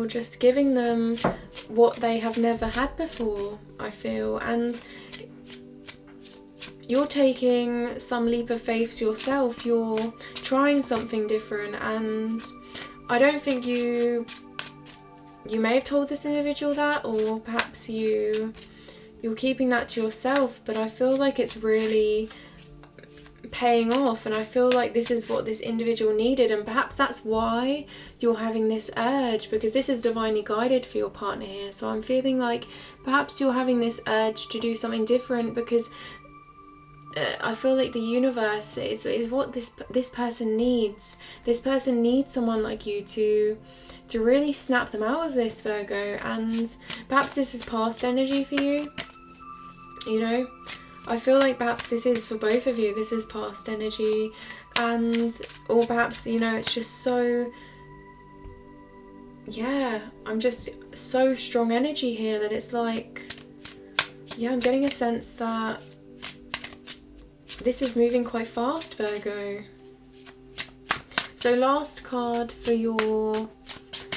just giving them what they have never had before, I feel. And you're taking some leap of faith yourself. You're trying something different, and I don't think you may have told this individual that, or perhaps you're keeping that to yourself, but I feel like it's really paying off, and I feel like this is what this individual needed, and perhaps that's why you're having this urge, because this is divinely guided for your partner here. So I'm feeling like perhaps you're having this urge to do something different, because I feel like the universe is what this person needs. This person needs someone like you to really snap them out of this, Virgo. And perhaps this is past energy for you. You know, I feel like perhaps this is for both of you. This is past energy, or perhaps, you know, it's just so, yeah, I'm just so strong energy here that it's like, yeah, I'm getting a sense that this is moving quite fast, Virgo. So last card for your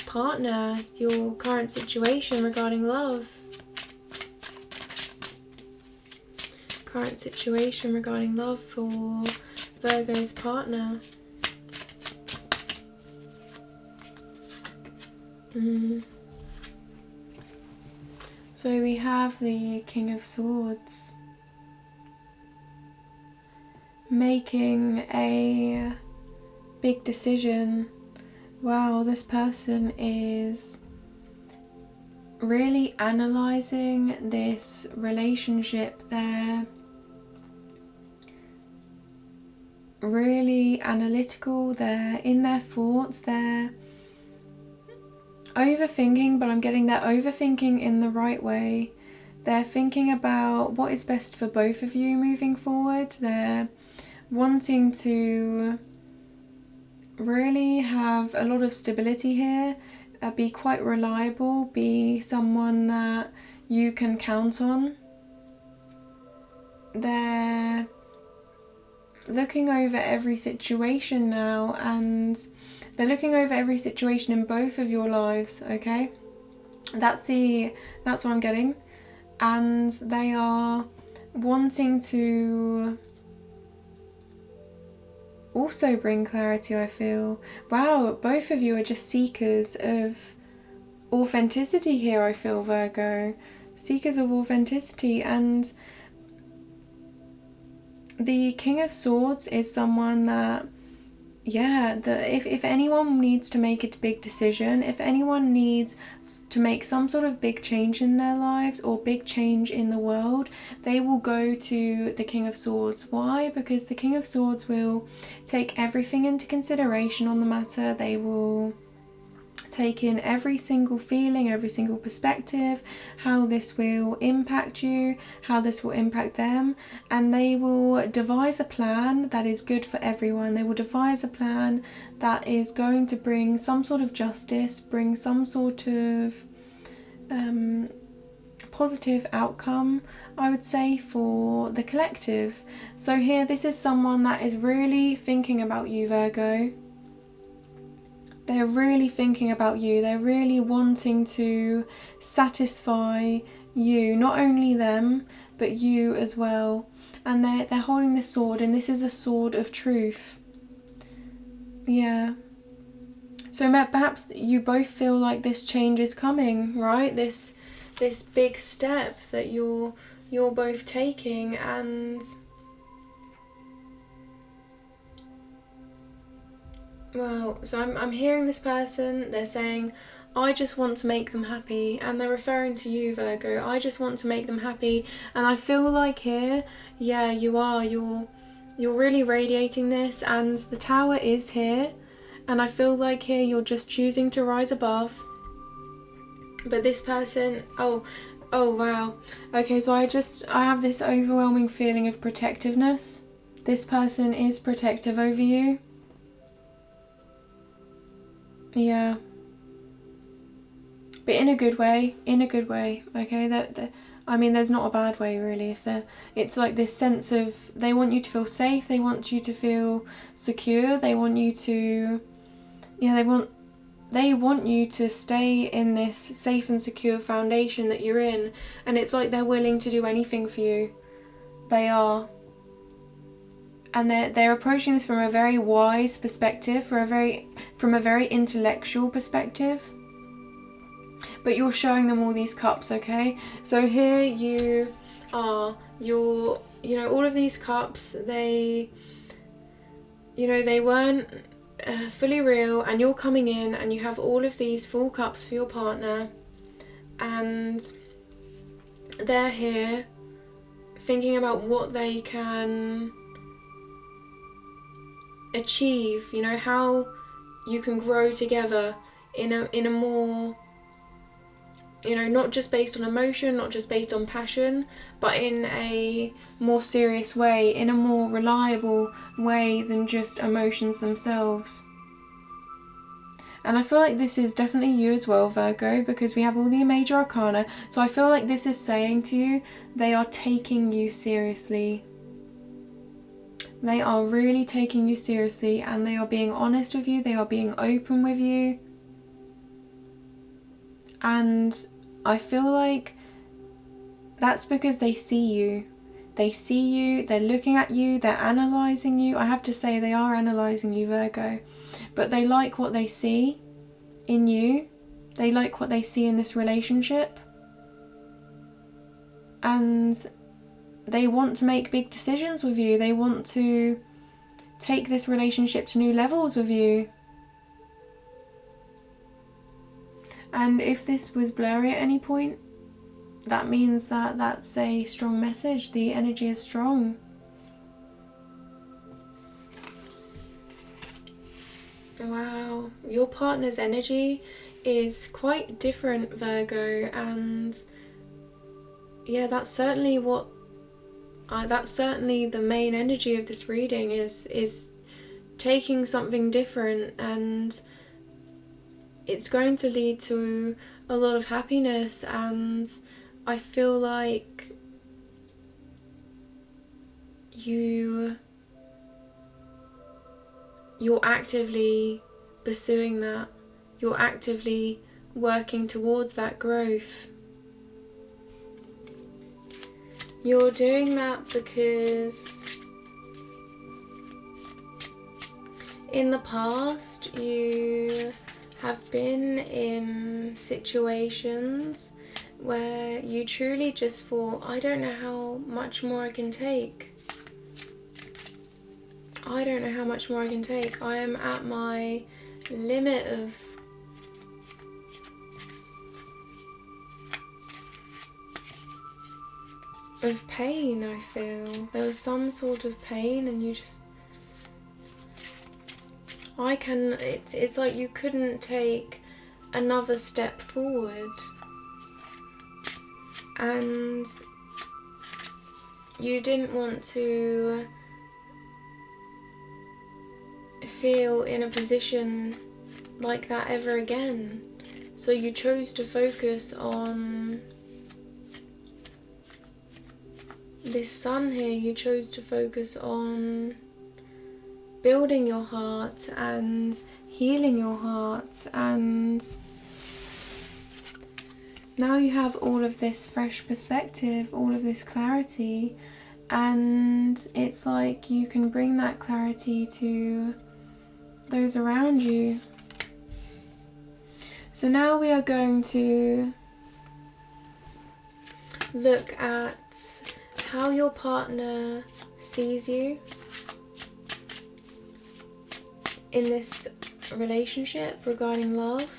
partner, your current situation regarding love. Current situation regarding love for Virgo's partner. So we have the King of Swords making a big decision. Wow, this person is really analysing this relationship. They're really analytical, they're in their thoughts, they're overthinking, but I'm getting they're overthinking in the right way. They're thinking about what is best for both of you moving forward. They're wanting to really have a lot of stability here, be quite reliable, be someone that you can count on. They're looking over every situation now, and they're looking over every situation in both of your lives, okay? That's what I'm getting. And they are wanting to also bring clarity, I feel. Wow, both of you are just seekers of authenticity here, I feel, Virgo. Seekers of authenticity. And the King of Swords is someone that, if anyone needs to make a big decision, if anyone needs to make some sort of big change in their lives or big change in the world, they will go to the King of Swords. Why? Because the King of Swords will take everything into consideration on the matter. They will take in every single feeling, every single perspective, how this will impact you, how this will impact them, and they will devise a plan that is good for everyone. They will devise a plan that is going to bring some sort of justice, bring some sort of positive outcome, I would say, for the collective. So here, this is someone that is really thinking about you, Virgo. They're really thinking about you. They're really wanting to satisfy you, not only them, but you as well. And they're holding this sword, and this is a sword of truth. Yeah. So perhaps you both feel like this change is coming, right? This big step that you're both taking, and well, so I'm hearing this person, they're saying, I just want to make them happy, and they're referring to you, Virgo. I just want to make them happy, and I feel like here, yeah, you are, you're really radiating this, and the Tower is here, and I feel like here you're just choosing to rise above. But this person, oh wow, okay, so I have this overwhelming feeling of protectiveness. This person is protective over you. Yeah, but in a good way, okay? I mean, there's not a bad way, really. It's like this sense of, they want you to feel safe, they want you to feel secure, they want you to, they want you to stay in this safe and secure foundation that you're in, and it's like they're willing to do anything for you. They are. And they're approaching this from a very wise perspective, from a very intellectual perspective. But you're showing them all these cups, okay? So here you are, all of these cups, they weren't fully real, and you're coming in and you have all of these full cups for your partner, and they're here thinking about what they can achieve, how you can grow together in a more, not just based on emotion, not just based on passion, but in a more serious way, in a more reliable way than just emotions themselves. And I feel like this is definitely you as well, Virgo, because we have all the major arcana. So I feel like this is saying to you, they are taking you seriously. They are really taking you seriously, and they are being honest with you, they are being open with you. And I feel like that's because they see you. They see you, they're looking at you, they're analysing you. I have to say, they are analysing you, Virgo. But they like what they see in you. They like what they see in this relationship. and they want to make big decisions with you. They want to take this relationship to new levels with you. And if this was blurry at any point, that means that that's a strong message. The energy is strong. Wow, your partner's energy is quite different, Virgo, and yeah, that's certainly the main energy of this reading is taking something different, and it's going to lead to a lot of happiness. And I feel like you're actively pursuing that. You're actively working towards that growth. You're doing that because in the past you have been in situations where you truly just thought, I don't know how much more I can take. I don't know how much more I can take. I am at my limit of pain. I feel there was some sort of pain, and you just it's like you couldn't take another step forward, and you didn't want to feel in a position like that ever again. So you chose to focus on this sun here. You chose to focus on building your heart and healing your heart, and now you have all of this fresh perspective, all of this clarity, and it's like you can bring that clarity to those around you. So now we are going to look at how your partner sees you in this relationship regarding love,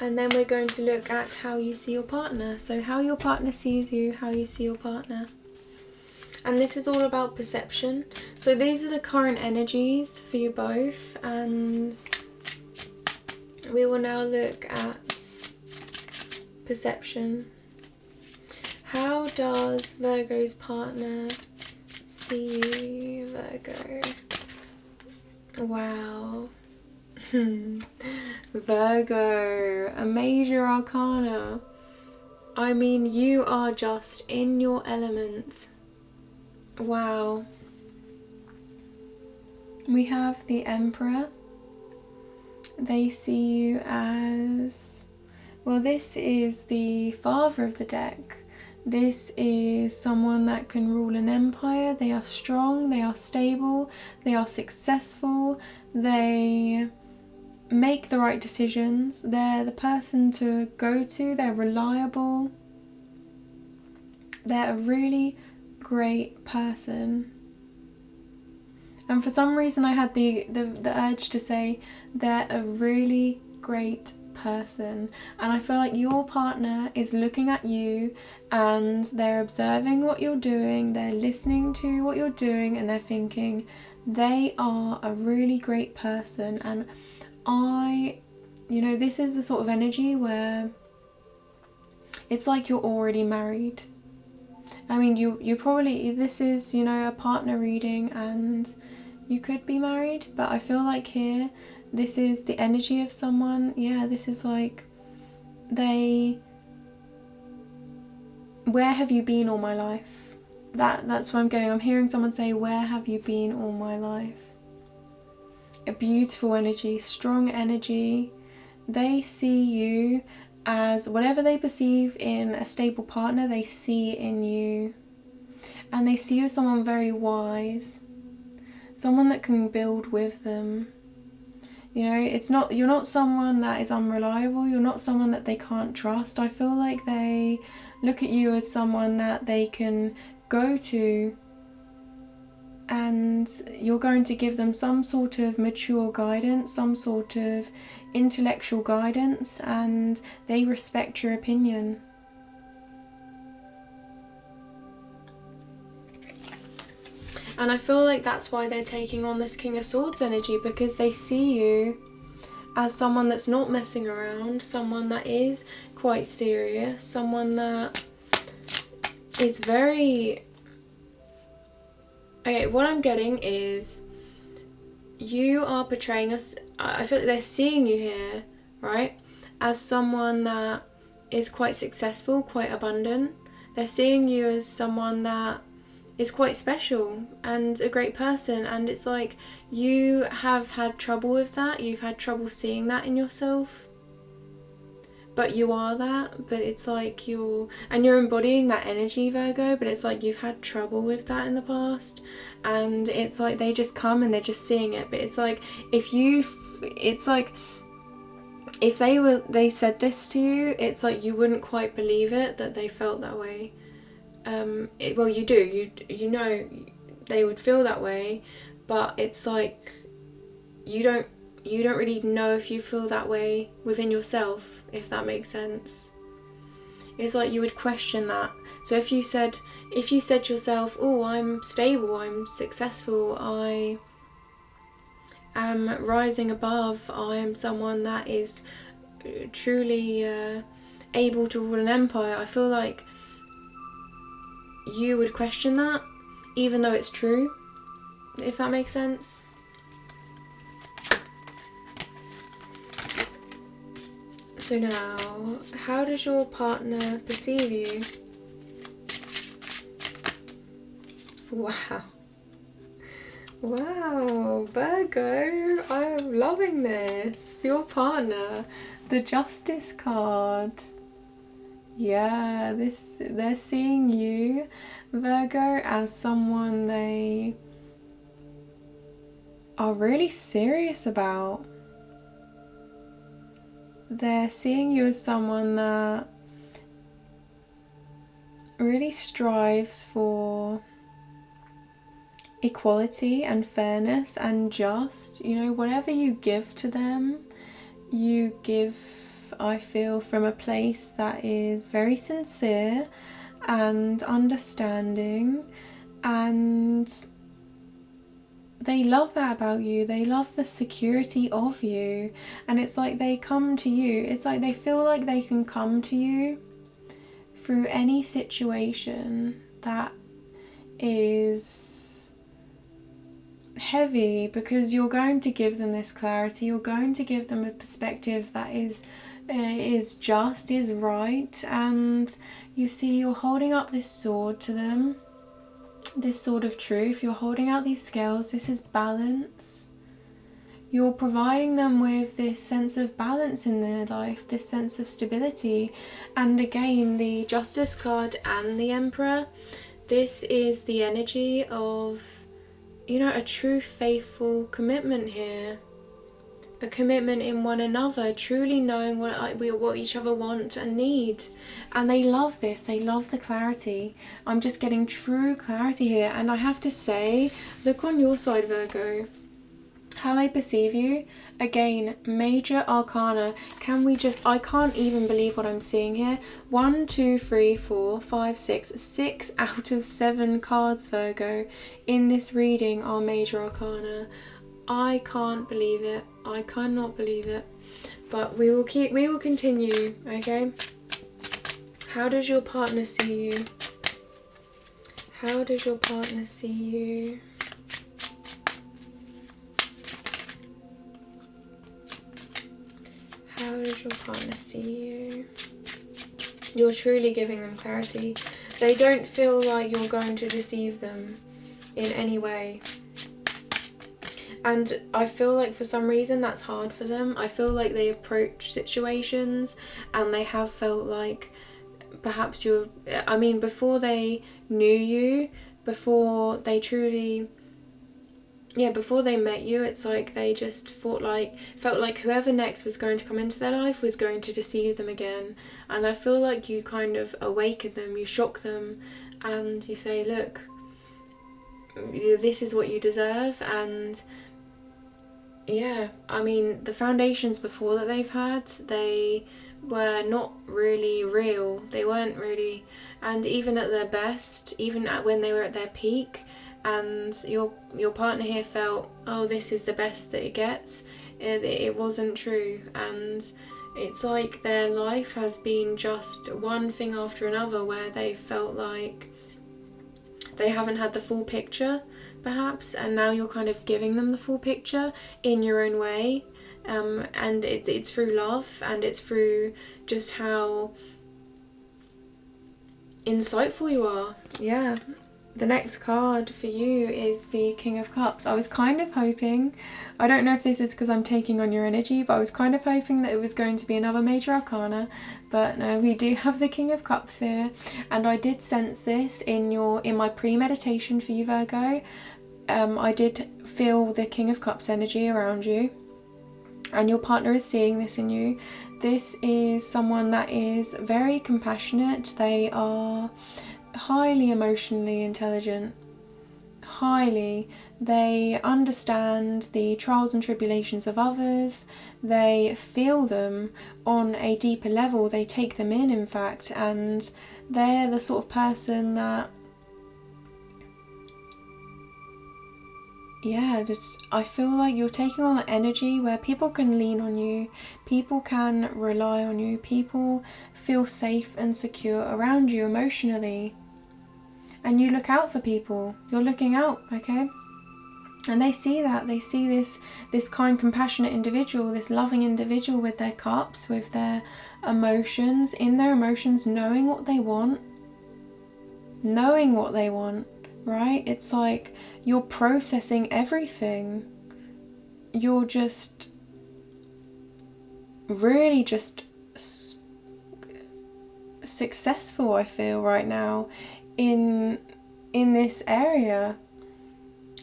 and then we're going to look at how you see your partner. So how your partner sees you, how you see your partner. And this is all about perception. So these are the current energies for you both, and we will now look at perception. How does Virgo's partner see you, Virgo? Wow. Virgo, a major arcana. I mean, you are just in your element. Wow. We have the Emperor. They see you as, well, this is the father of the deck. This is someone that can rule an empire. They are strong, they are stable, they are successful, they make the right decisions, they're the person to go to, they're reliable, they're a really great person. And for some reason I had the urge to say they're a really great person, and I feel like your partner is looking at you and they're observing what you're doing, they're listening to what you're doing, and they're thinking they are a really great person. And this is the sort of energy where it's like you're already married. I mean, you probably, this is, a partner reading and you could be married, but I feel like here, this is the energy of someone. Yeah, this is like where have you been all my life? That's what I'm getting. I'm hearing someone say, where have you been all my life? A beautiful energy, strong energy. They see you as whatever they perceive in a stable partner, they see in you. And they see you as someone very wise, someone that can build with them. You know, you're not someone that is unreliable, you're not someone that they can't trust. I feel like they look at you as someone that they can go to, and you're going to give them some sort of mature guidance, some sort of intellectual guidance, and they respect your opinion. And I feel like that's why they're taking on this King of Swords energy, because they see you as someone that's not messing around, someone that is quite serious, someone that is very... Okay, what I'm getting is you are portraying us, I feel like they're seeing you here, right, as someone that is quite successful, quite abundant. They're seeing you as someone that is quite special and a great person, and it's like you have had trouble with that, you've had trouble seeing that in yourself, but you are that, but it's like you're embodying that energy, Virgo, but it's like you've had trouble with that in the past, and it's like they just come and they're just seeing it. But it's like if they said this to you, it's like you wouldn't quite believe it that they felt that way. Well, you do, you know they would feel that way, but it's like you don't really know if you feel that way within yourself, if that makes sense. It's like you would question that. So if you said to yourself, oh, I'm stable, I'm successful, I am rising above, I am someone that is truly able to rule an empire, I feel like you would question that, even though it's true, if that makes sense. So now, how does your partner perceive you? Wow. Wow, Virgo, I'm loving this. Your partner, the Justice card. Yeah, they're seeing you, Virgo, as someone they are really serious about. They're seeing you as someone that really strives for equality and fairness and just, you know, whatever you give to them, you give, I feel, from a place that is very sincere and understanding, and they love that about you. They love the security of you, and it's like they come to you, it's like they feel like they can come to you through any situation that is heavy, because you're going to give them this clarity, you're going to give them a perspective that is just, is right, and you see you're holding up this sword to them, this sword of truth, you're holding out these scales, this is balance. You're providing them with this sense of balance in their life, this sense of stability. And again, the Justice card and the Emperor, this is the energy of, you know, a true faithful commitment here. A commitment in one another, truly knowing what each other want and need. And they love this, they love the clarity. I'm just getting true clarity here. And I have to say, look on your side, Virgo. How they perceive you. Again, major arcana. I can't even believe what I'm seeing here. 1, 2, 3, 4, 5, 6. 6 out of 7 cards, Virgo, in this reading are major arcana. I can't believe it. I cannot believe it. But we will continue, okay? How does your partner see you? How does your partner see you? How does your partner see you? You're truly giving them clarity. They don't feel like you're going to deceive them in any way. And I feel like for some reason that's hard for them. I feel like they approach situations and they have felt like perhaps before they knew you, before they truly yeah, before they met you, it's like they just felt like whoever next was going to come into their life was going to deceive them again. And I feel like you kind of awaken them, you shock them, and you say, look, this is what you deserve. And yeah, I mean, the foundations before that they've had, they were not really real. They weren't really, and even at their best, even when they were at their peak, and your partner here felt, oh, this is the best that it gets, it wasn't true. And it's like their life has been just one thing after another where they felt like they haven't had the full picture, perhaps, and now you're kind of giving them the full picture in your own way. And it's through love, and it's through just how insightful you are. Yeah. The next card for you is the King of Cups. I was kind of hoping, I don't know if this is because I'm taking on your energy, but I was kind of hoping that it was going to be another major arcana. But no, we do have the King of Cups here, and I did sense this in my pre-meditation for you, Virgo. I did feel the King of Cups energy around you, and your partner is seeing this in you. This is someone that is very compassionate. They are highly emotionally intelligent. Highly. They understand the trials and tribulations of others. They feel them on a deeper level. They take them in fact. And they're the sort of person that, yeah, just I feel like you're taking on the energy where people can lean on you, people can rely on you, people feel safe and secure around you emotionally. And you look out for people, you're looking out, okay? And they see that, they see this kind, compassionate individual, this loving individual with their cups, with their emotions, in their emotions, knowing what they want, right? It's like you're processing everything. You're just really just successful, I feel, right now in this area,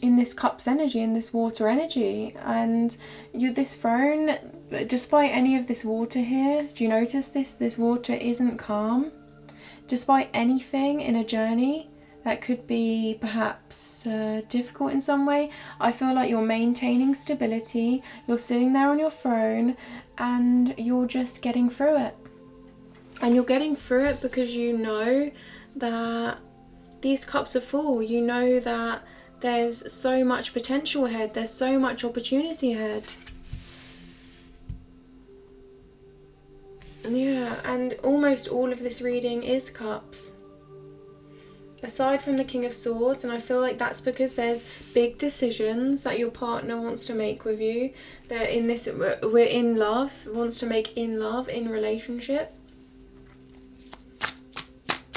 in this cups energy, in this water energy. And this throne, despite any of this water here, do you notice this water isn't calm? Despite anything in a journey that could be perhaps difficult in some way, I feel like you're maintaining stability, you're sitting there on your throne, and you're just getting through it. And you're getting through it because you know that these cups are full. You know that there's so much potential ahead, there's so much opportunity ahead. Yeah, and almost all of this reading is cups. Aside from the King of Swords, and I feel like that's because there's big decisions that your partner wants to make with you. That we're in love, wants to make in love, in relationship.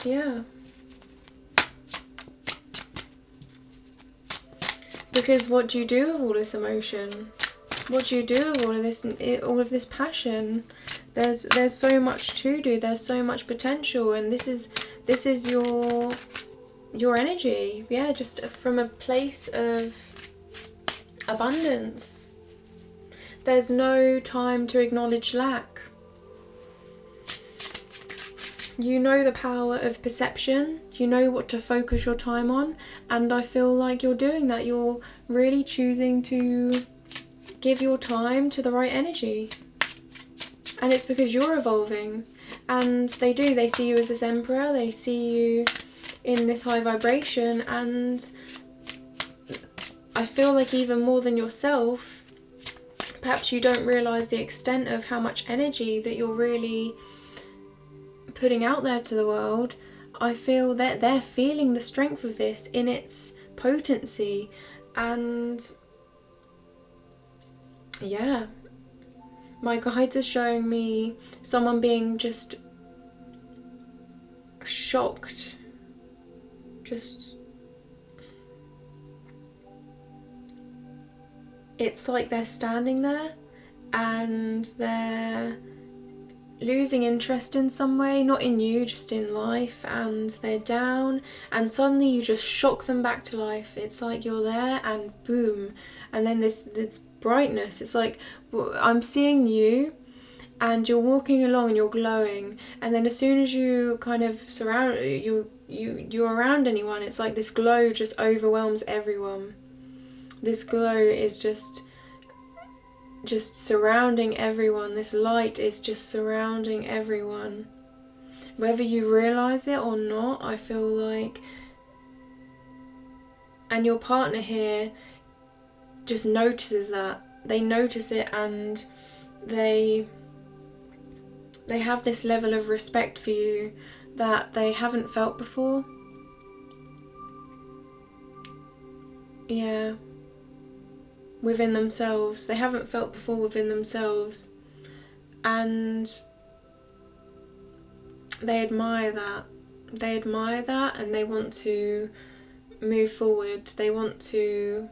Yeah. Because what do you do with all this emotion? What do you do with all of this passion? There's so much to do. There's so much potential, and this is your energy. Yeah, just from a place of abundance. There's no time to acknowledge lack. You know the power of perception, you know what to focus your time on, and I feel like you're doing that. You're really choosing to give your time to the right energy. And it's because you're evolving, and they see you as this emperor, they see you in this high vibration, and I feel like even more than yourself, perhaps you don't realise the extent of how much energy that you're really putting out there to the world. I feel that they're feeling the strength of this in its potency, and yeah, my guides are showing me someone being just shocked, it's like they're standing there and they're losing interest in some way, not in you, just in life, and they're down, and suddenly you just shock them back to life. It's like you're there and boom, and then this brightness. It's like I'm seeing you and you're walking along and you're glowing, and then as soon as you kind of surround you're around anyone, it's like this glow just overwhelms everyone. This glow is just surrounding everyone. This light is just surrounding everyone, whether you realize it or not. I feel like, and your partner here just notices that. They notice it, and they have this level of respect for you that they haven't felt before. Yeah. Within themselves. They haven't felt before within themselves. And they admire that. They admire that, and they want to move forward. They want to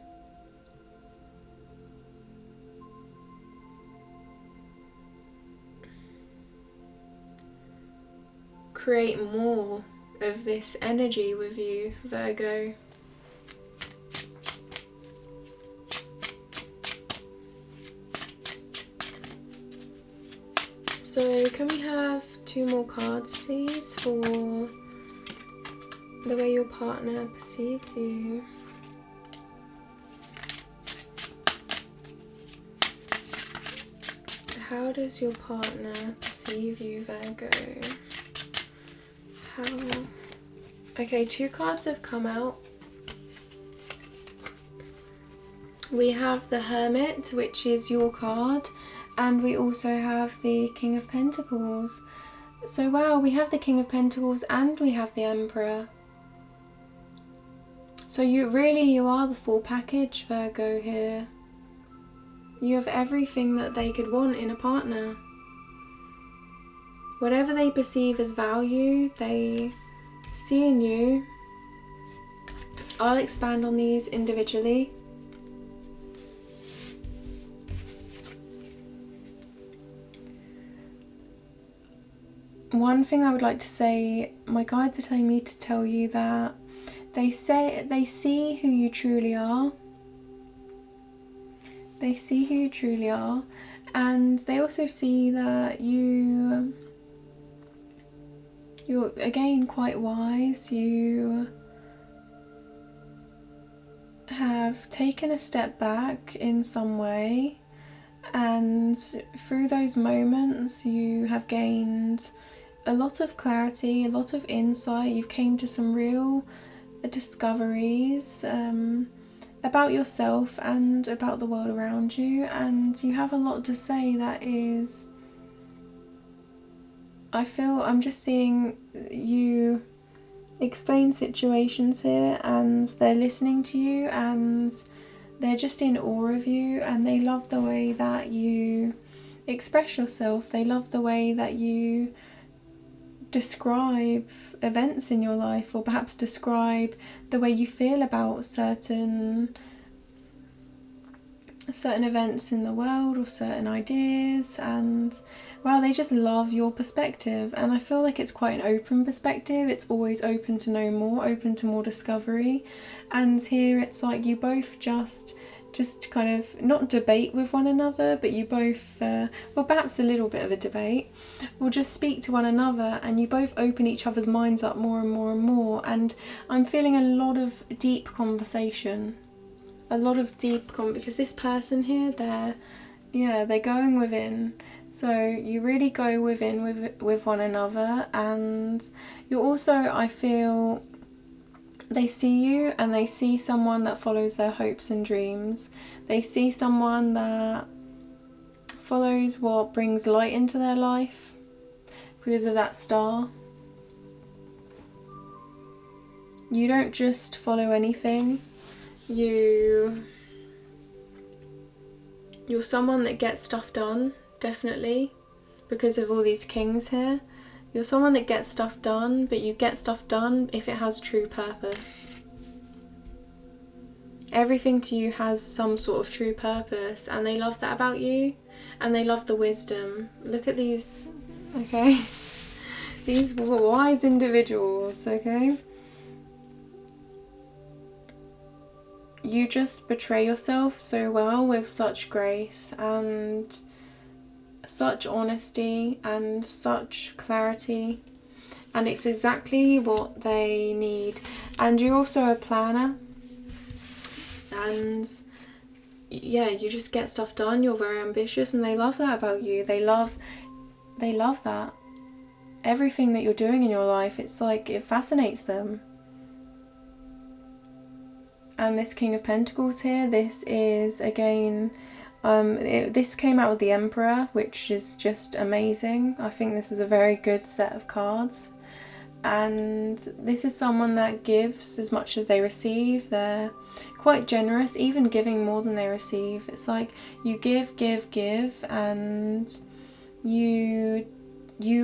create more of this energy with you, Virgo. So can we have 2 more cards, please, for the way your partner perceives you? How does your partner perceive you, Virgo? Okay, 2 cards have come out. We have the Hermit, which is your card, and we also have the King of Pentacles. So wow, we have the King of Pentacles and we have the Emperor. So you are the full package, Virgo, here. You have everything that they could want in a partner. Whatever they perceive as value, they see in you. I'll expand on these individually. One thing I would like to say, my guides are telling me to tell you that they see who you truly are. They see who you truly are, and they also see that you're again quite wise. You have taken a step back in some way, and through those moments you have gained a lot of clarity, a lot of insight. You've came to some real discoveries about yourself and about the world around you, and you have a lot to say that is, I'm just seeing you explain situations here, and they're listening to you, and they're just in awe of you, and they love the way that you express yourself. They love the way that you describe events in your life, or perhaps describe the way you feel about certain events in the world or certain ideas. And well, they just love your perspective, and I feel like it's quite an open perspective. It's always open to know more, open to more discovery. And here it's like you both just kind of not debate with one another, but you both well, perhaps a little bit of a debate, or just speak to one another, and you both open each other's minds up more and more and more. And I'm feeling a lot of deep conversation, because this person here, they're going within. So you really go within with one another, and you're also, I feel, they see you, and they see someone that follows their hopes and dreams. They see someone that follows what brings light into their life because of that star. You don't just follow anything. You're someone that gets stuff done, definitely, because of all these kings here. You're someone that gets stuff done, but you get stuff done if it has true purpose. Everything to you has some sort of true purpose, and they love that about you, and they love the wisdom. Look at these okay? These were wise individuals, okay? You just portray yourself so well with such grace and such honesty and such clarity, and it's exactly what they need. And you're also a planner, and yeah, you just get stuff done. You're very ambitious, and they love that about you. They love that. Everything that you're doing in your life, it's like it fascinates them. And this King of Pentacles here, this is again, this came out with the Emperor, which is just amazing. I think this is a very good set of cards. And this is someone that gives as much as they receive. They're quite generous, even giving more than they receive. It's like you give, and you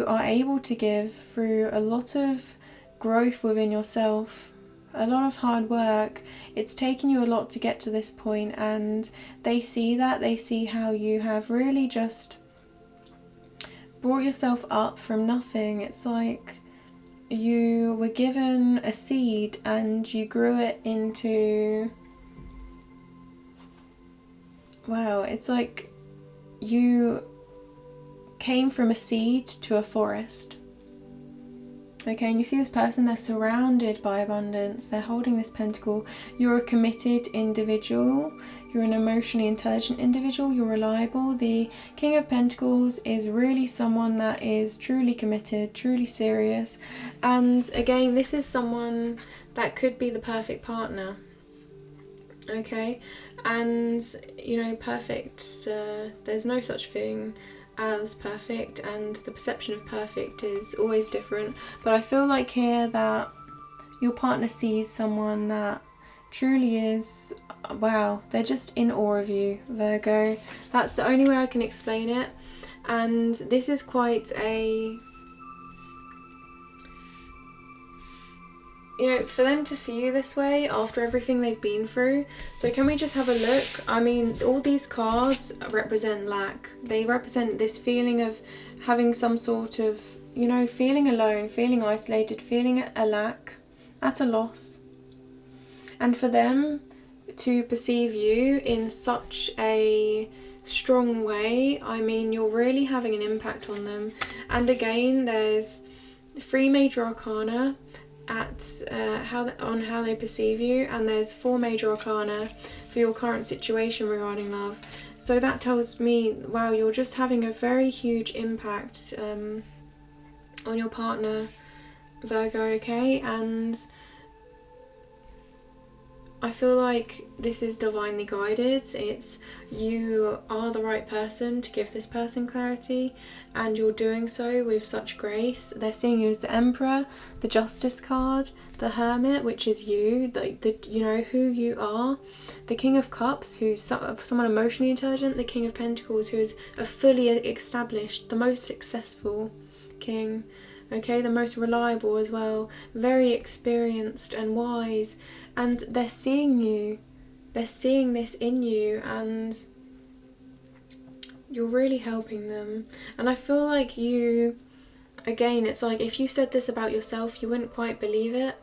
are able to give through a lot of growth within yourself, a lot of hard work. It's taken you a lot to get to this point, and they see that. They see how you have really just brought yourself up from nothing. It's like you were given a seed and you grew it into, wow, it's like you came from a seed to a forest. Okay, and you see this person, they're surrounded by abundance, they're holding this pentacle. You're a committed individual, you're an emotionally intelligent individual, you're reliable. The King of Pentacles is really someone that is truly committed, truly serious. And again, this is someone that could be the perfect partner. Okay, and you know, perfect, there's no such thing as perfect, and the perception of perfect is always different. But I feel like here that your partner sees someone that truly is, wow, they're just in awe of you, Virgo. That's the only way I can explain it. And this is quite a, you know, for them to see you this way after everything they've been through. So can we just have a look? I mean, all these cards represent lack. They represent this feeling of having some sort of, you know, feeling alone, feeling isolated, feeling a lack, at a loss. And for them to perceive you in such a strong way, I mean, you're really having an impact on them. And again, there's 3 major arcana at how they perceive you, and there's 4 major arcana for your current situation regarding love. So that tells me, wow, you're just having a very huge impact on your partner, Virgo, okay? And I feel like this is divinely guided. It's, you are the right person to give this person clarity, and you're doing so with such grace. They're seeing you as the Emperor, the Justice card, the Hermit, which is you, the you know who you are, the King of Cups, who's someone emotionally intelligent, the King of Pentacles, who is a fully established, the most successful king, okay, the most reliable as well, very experienced and wise. And they're seeing you, they're seeing this in you, and you're really helping them. And I feel like you, again, it's like if you said this about yourself, you wouldn't quite believe it.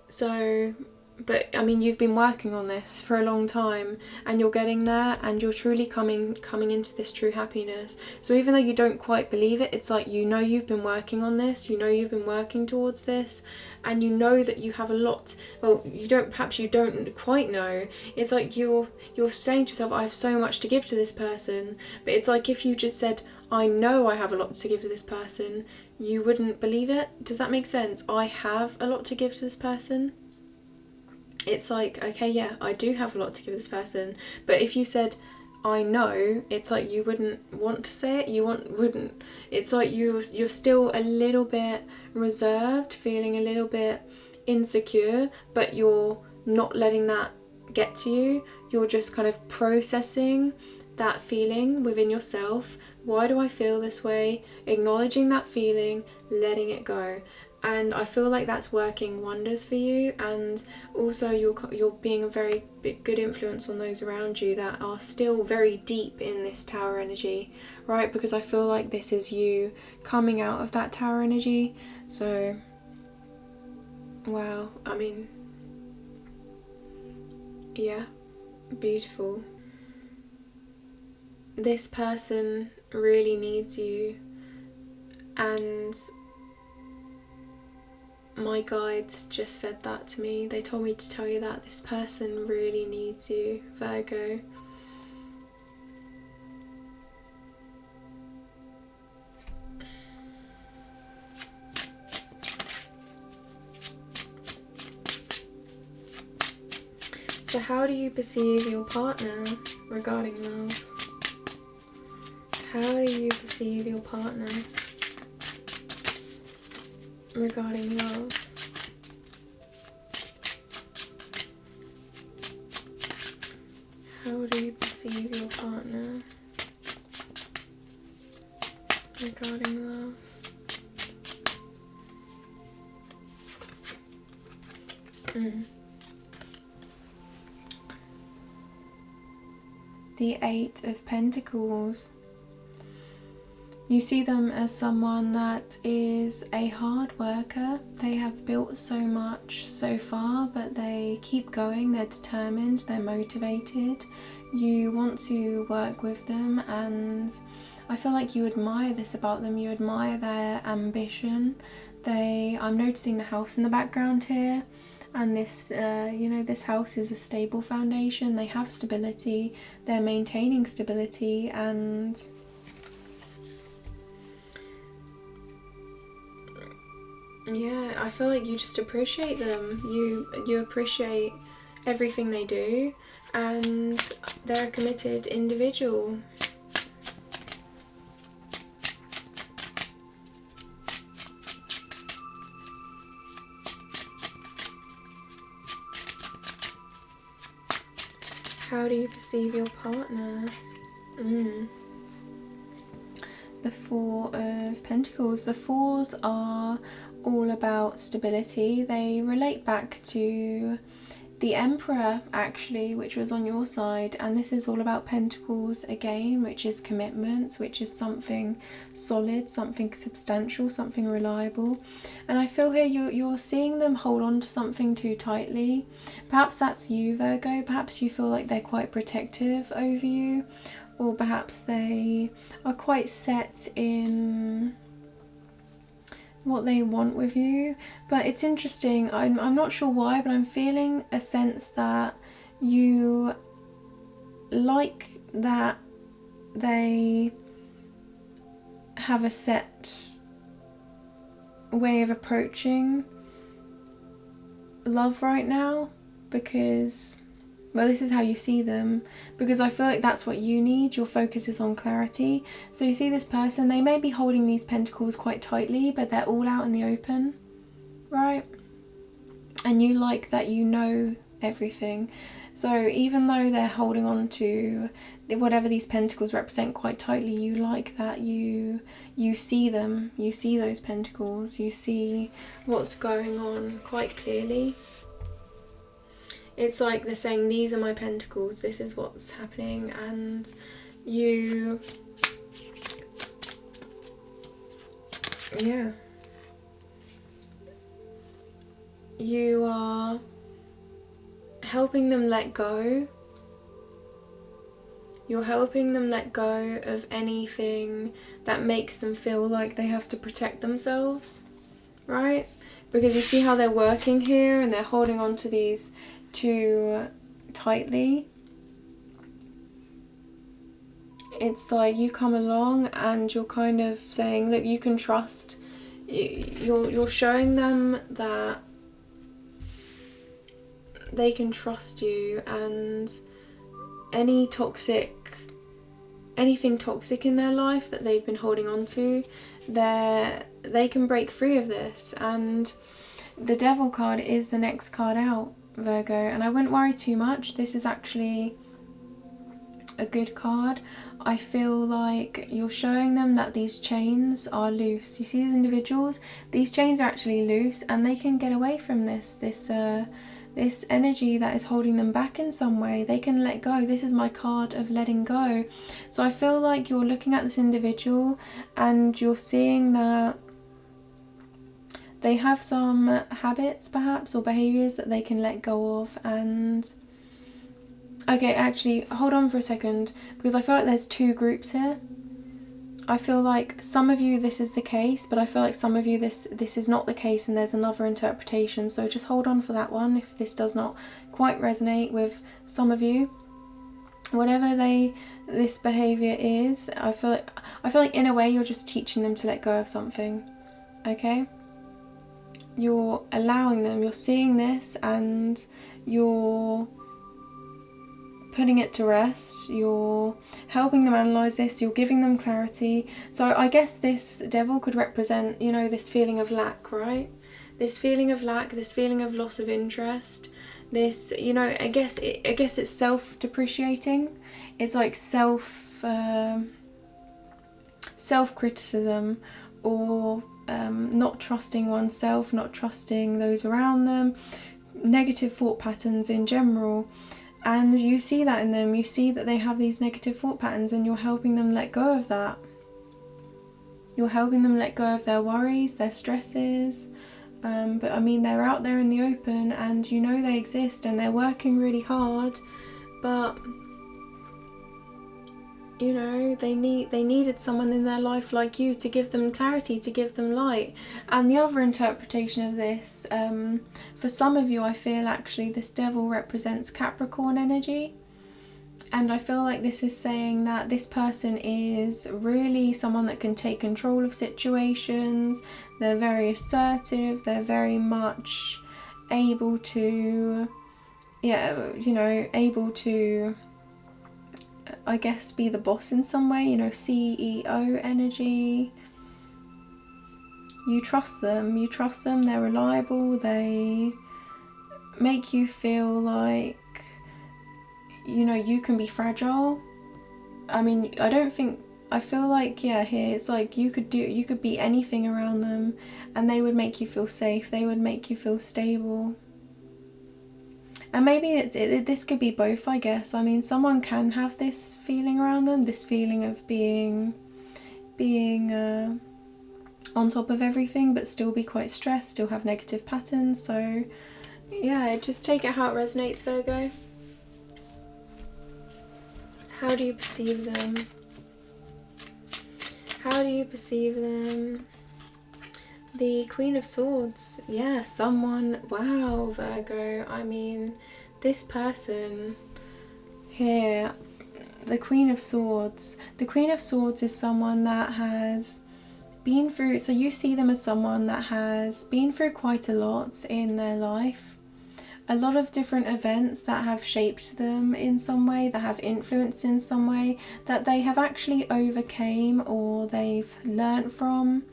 So, but I mean, you've been working on this for a long time, and you're getting there, and you're truly coming into this true happiness. So even though you don't quite believe it, it's like, you know, you've been working on this, you know, you've been working towards this, and you know that you have a lot. Well, perhaps you don't quite know. It's like you're saying to yourself, I have so much to give to this person. But it's like if you just said, I know I have a lot to give to this person, you wouldn't believe it. Does that make sense? I have a lot to give to this person. It's like, okay, yeah, I do have a lot to give this person. But if you said, I know, it's like you wouldn't want to say it. Wouldn't. It's like you're still a little bit reserved, feeling a little bit insecure, but you're not letting that get to you. You're just kind of processing that feeling within yourself. Why do I feel this way? Acknowledging that feeling, letting it go. and I feel like that's working wonders for you, and also you're being a very good influence on those around you that are still very deep in this Tower energy, right? Because I feel like this is you coming out of that Tower energy. So wow, I mean, yeah, beautiful. This person really needs you, and my guides just said that to me. They told me to tell you that this person really needs you, Virgo. So how do you perceive your partner regarding love? How do you perceive your partner regarding love? How do you perceive your partner regarding love? The Eight of Pentacles. You see them as someone that is a hard worker. They have built so much so far, but they keep going. They're determined, they're motivated. You want to work with them, and I feel like you admire this about them. You admire their ambition. I'm noticing the house in the background here, and this, this house is a stable foundation. They have stability. They're maintaining stability, and yeah, I feel like you just appreciate them. You appreciate everything they do, and they're a committed individual. How do you perceive your partner? The Four of Pentacles. The Fours are all about stability. They relate back to the Emperor, actually, which was on your side, and this is all about Pentacles again, which is commitments, which is something solid, something substantial, something reliable. And I feel here you're seeing them hold on to something too tightly. Perhaps that's you, Virgo. Perhaps you feel like they're quite protective over you, or perhaps they are quite set in what they want with you. But it's interesting, I'm not sure why, but I'm feeling a sense that you like that they have a set way of approaching love right now, because, well, this is how you see them, because I feel like that's what you need. Your focus is on clarity. So you see this person, they may be holding these pentacles quite tightly, but they're all out in the open, right? And you like that you know everything. So even though they're holding on to whatever these pentacles represent quite tightly, you like that you see them, you see those pentacles, you see what's going on quite clearly. It's like they're saying, these are my pentacles, this is what's happening, and you are helping them let go. You're helping them let go of anything that makes them feel like they have to protect themselves, right? Because you see how they're working here and they're holding on to these too tightly. It's like you come along and you're kind of saying that you can trust. You're showing them that they can trust you, and anything toxic in their life that they've been holding on to, they can break free of this. And the Devil card is the next card out, Virgo, and I wouldn't worry too much. This is actually a good card. I feel like you're showing them that these chains are loose. You see these individuals? These chains are actually loose and they can get away from this energy that is holding them back in some way. They can let go. This is my card of letting go. So I feel like you're looking at this individual and you're seeing that they have some habits perhaps or behaviours that they can let go of. And okay, actually hold on for a second, because I feel like there's two groups here. I feel like some of you this is the case, but I feel like some of you this is not the case and there's another interpretation. So just hold on for that one if this does not quite resonate with some of you. Whatever this behaviour is, I feel like in a way you're just teaching them to let go of something. Okay? You're allowing them, you're seeing this and you're putting it to rest, you're helping them analyse this, you're giving them clarity. So I guess this devil could represent, you know, this feeling of lack, right? This feeling of lack, this feeling of loss of interest, this, you know, I guess it's self-depreciating. It's like self-criticism, or not trusting oneself, not trusting those around them, negative thought patterns in general. And you see that in them, you see that they have these negative thought patterns and you're helping them let go of that. You're helping them let go of their worries, their stresses. But I mean, they're out there in the open and you know they exist and they're working really hard. But, you know, they needed someone in their life like you to give them clarity, to give them light. And the other interpretation of this, for some of you, I feel actually this devil represents Capricorn energy. And I feel like this is saying that this person is really someone that can take control of situations. They're very assertive. They're very much able to, able to, I guess, be the boss in some way, you know, CEO energy. You trust them, they're reliable, they make you feel like, you know, you can be fragile. I mean, I feel like, yeah, here it's like you could be anything around them and they would make you feel safe, they would make you feel stable. And maybe this could be both, I guess. I mean, someone can have this feeling around them, this feeling of being on top of everything, but still be quite stressed, still have negative patterns. So, yeah, just take it how it resonates, Virgo. How do you perceive them? How do you perceive them? The Queen of Swords. Yeah, someone. Wow, Virgo. I mean, this person here, the Queen of Swords. The Queen of Swords is someone that has been through, so you see them as someone that has been through quite a lot in their life. A lot of different events that have shaped them in some way, that have influenced in some way, that they have actually overcame or they've learnt from.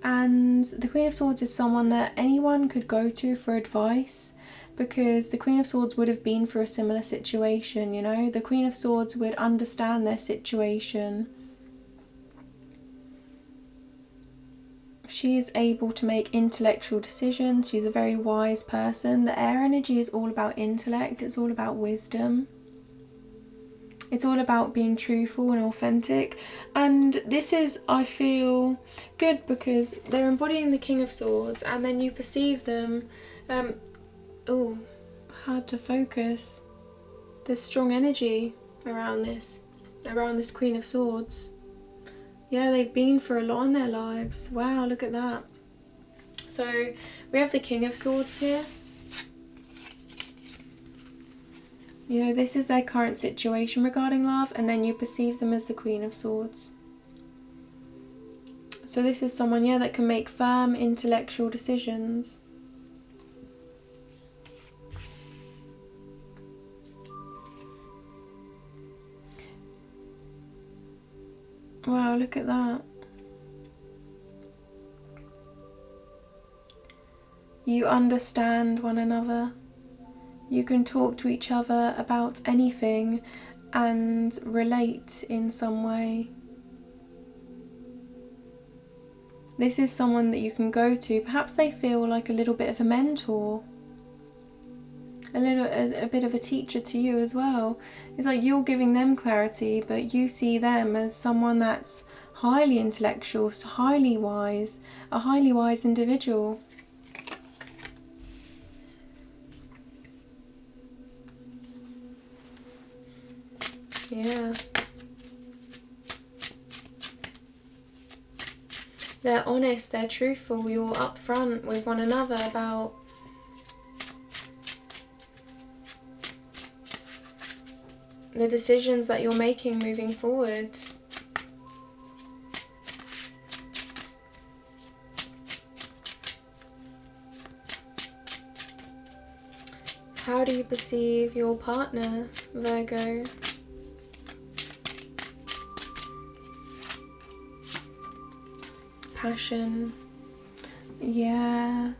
And the Queen of Swords is someone that anyone could go to for advice, because the Queen of Swords would have been through a similar situation, you know. The Queen of Swords would understand their situation. She is able to make intellectual decisions. She's a very wise person. The air energy is all about intellect. It's all about wisdom. It's all about being truthful and authentic. And this is, I feel, good because they're embodying the King of Swords and then you perceive them. Oh, hard to focus. There's strong energy around this Queen of Swords. Yeah, they've been for a lot in their lives. Wow, look at that. So we have the King of Swords here. You know, this is their current situation regarding love, and then you perceive them as the Queen of Swords. So this is someone, yeah, that can make firm intellectual decisions. Wow, look at that. You understand one another. You can talk to each other about anything, and relate in some way. This is someone that you can go to. Perhaps they feel like a little bit of a mentor, a bit of a teacher to you as well. It's like you're giving them clarity, but you see them as someone that's highly intellectual, highly wise, a highly wise individual. Yeah. They're honest, they're truthful, you're upfront with one another about the decisions that you're making moving forward. How do you perceive your partner, Virgo? Passion. Yeah.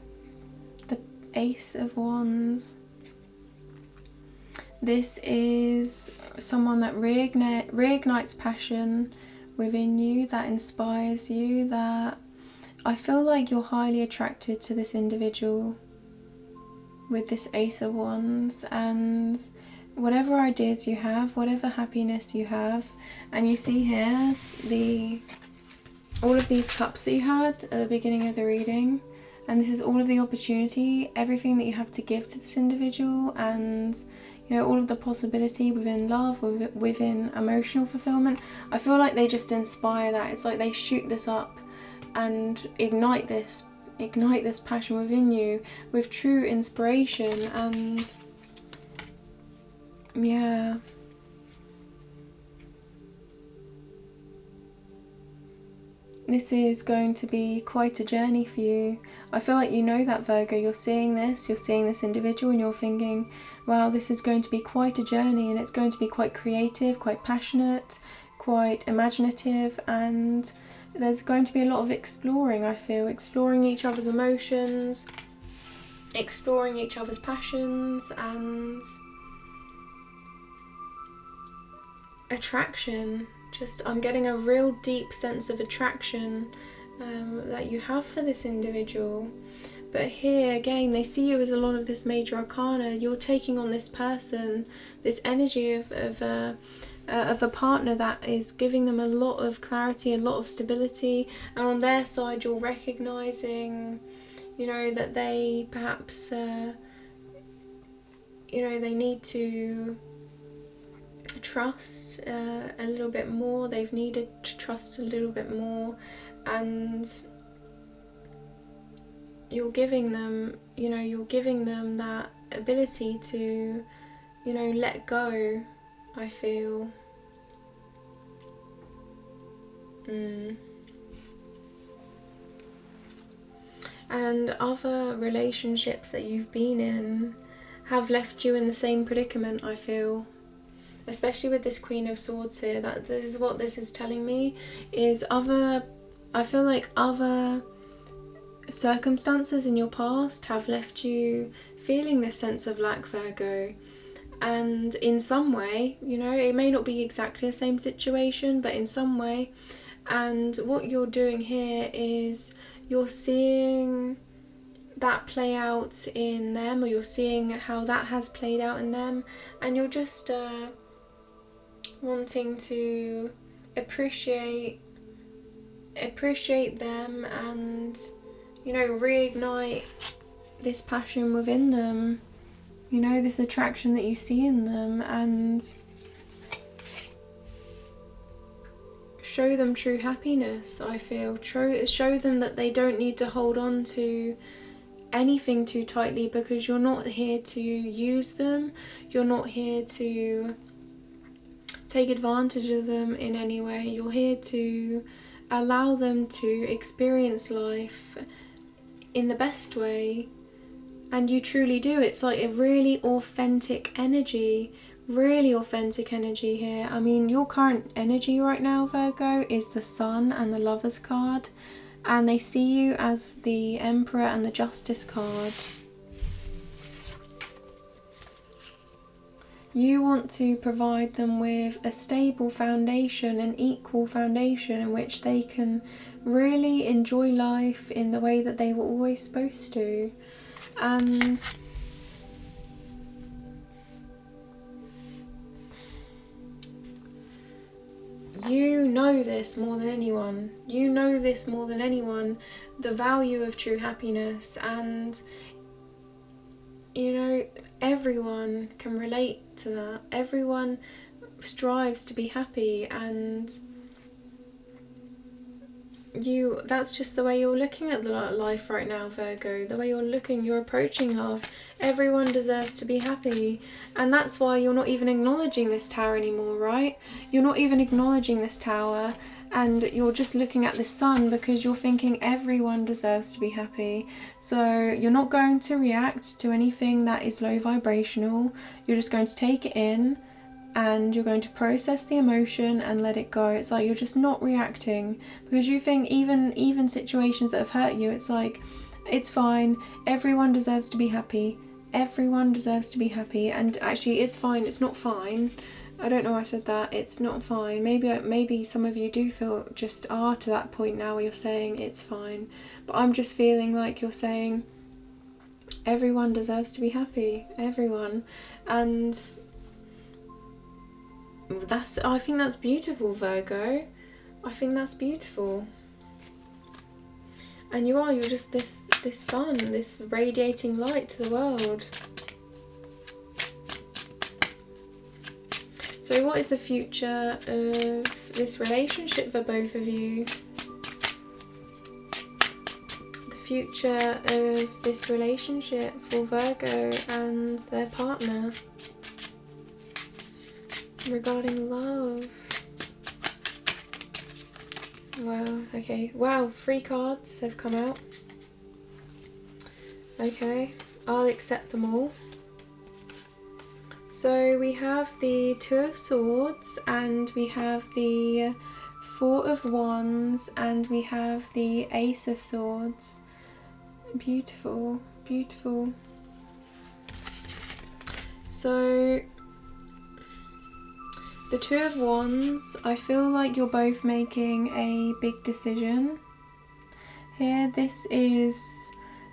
The Ace of Wands. This is someone that reignites passion within you, that inspires you, that I feel like you're highly attracted to this individual with this Ace of Wands, and whatever ideas you have, whatever happiness you have. And you see here all of these cups that you had at the beginning of the reading, and this is all of the opportunity, everything that you have to give to this individual, and you know, all of the possibility within love, within emotional fulfillment. I feel like they just inspire that. It's like they shoot this up and ignite this passion within you with true inspiration. And yeah, this is going to be quite a journey for you. I feel like you know that, Virgo. You're seeing this individual, and you're thinking, wow, this is going to be quite a journey, and it's going to be quite creative, quite passionate, quite imaginative, and there's going to be a lot of exploring, I feel. Exploring each other's emotions, exploring each other's passions, and attraction. Just, I'm getting a real deep sense of attraction that you have for this individual. But here again, they see you as a lot of this major arcana. You're taking on this person, this energy of a partner that is giving them a lot of clarity, a lot of stability, and on their side you're recognizing, you know, that they perhaps you know, they need to trust a little bit more. They've needed to trust a little bit more, and you're giving them, you know, you're giving them that ability to, you know, let go, I feel. And other relationships that you've been in have left you in the same predicament, I feel. Especially with this Queen of Swords here, that this is what this is telling me, is I feel like other circumstances in your past have left you feeling this sense of lack, Virgo. And in some way, you know, it may not be exactly the same situation, but in some way. And what you're doing here is you're seeing that play out in them, or you're seeing how that has played out in them, and you're just wanting to appreciate them, and, you know, reignite this passion within them, you know, this attraction that you see in them, and show them true happiness, I feel. Show them that they don't need to hold on to anything too tightly, because you're not here to use them, you're not here to take advantage of them in any way. You're here to allow them to experience life in the best way, and you truly do. It's like a really authentic energy here. I mean, your current energy right now, Virgo, is the Sun and the Lovers card, and they see you as the Emperor and the Justice card. You want to provide them with a stable foundation, an equal foundation in which they can really enjoy life in the way that they were always supposed to. And you know this more than anyone. You know this more than anyone, the value of true happiness. And you know, everyone can relate to that. Everyone strives to be happy, and that's just the way you're looking at the life right now, Virgo. The way you're approaching love. Everyone deserves to be happy, and that's why you're not even acknowledging this tower anymore, right? You're not even acknowledging this tower, and you're just looking at the sun because you're thinking everyone deserves to be happy. So you're not going to react to anything that is low vibrational. You're just going to take it in, and you're going to process the emotion and let it go. It's like you're just not reacting, because you think even situations that have hurt you, it's like, it's fine, everyone deserves to be happy, everyone deserves to be happy. And actually, it's fine, it's not fine. I don't know why I said that. It's not fine. Maybe some of you do feel just are to that point now where you're saying it's fine, but I'm just feeling like you're saying everyone deserves to be happy, everyone. And I think that's beautiful, Virgo. I think that's beautiful. And you're just this sun, this radiating light to the world. So what is the future of this relationship for both of you? The future of this relationship for Virgo and their partner regarding love. Wow, okay. Wow, 3 cards have come out. Okay, I'll accept them all. So we have the 2 of Swords, and we have the 4 of Wands, and we have the Ace of Swords. Beautiful, beautiful. So the 2 of Wands, I feel like you're both making a big decision here. This is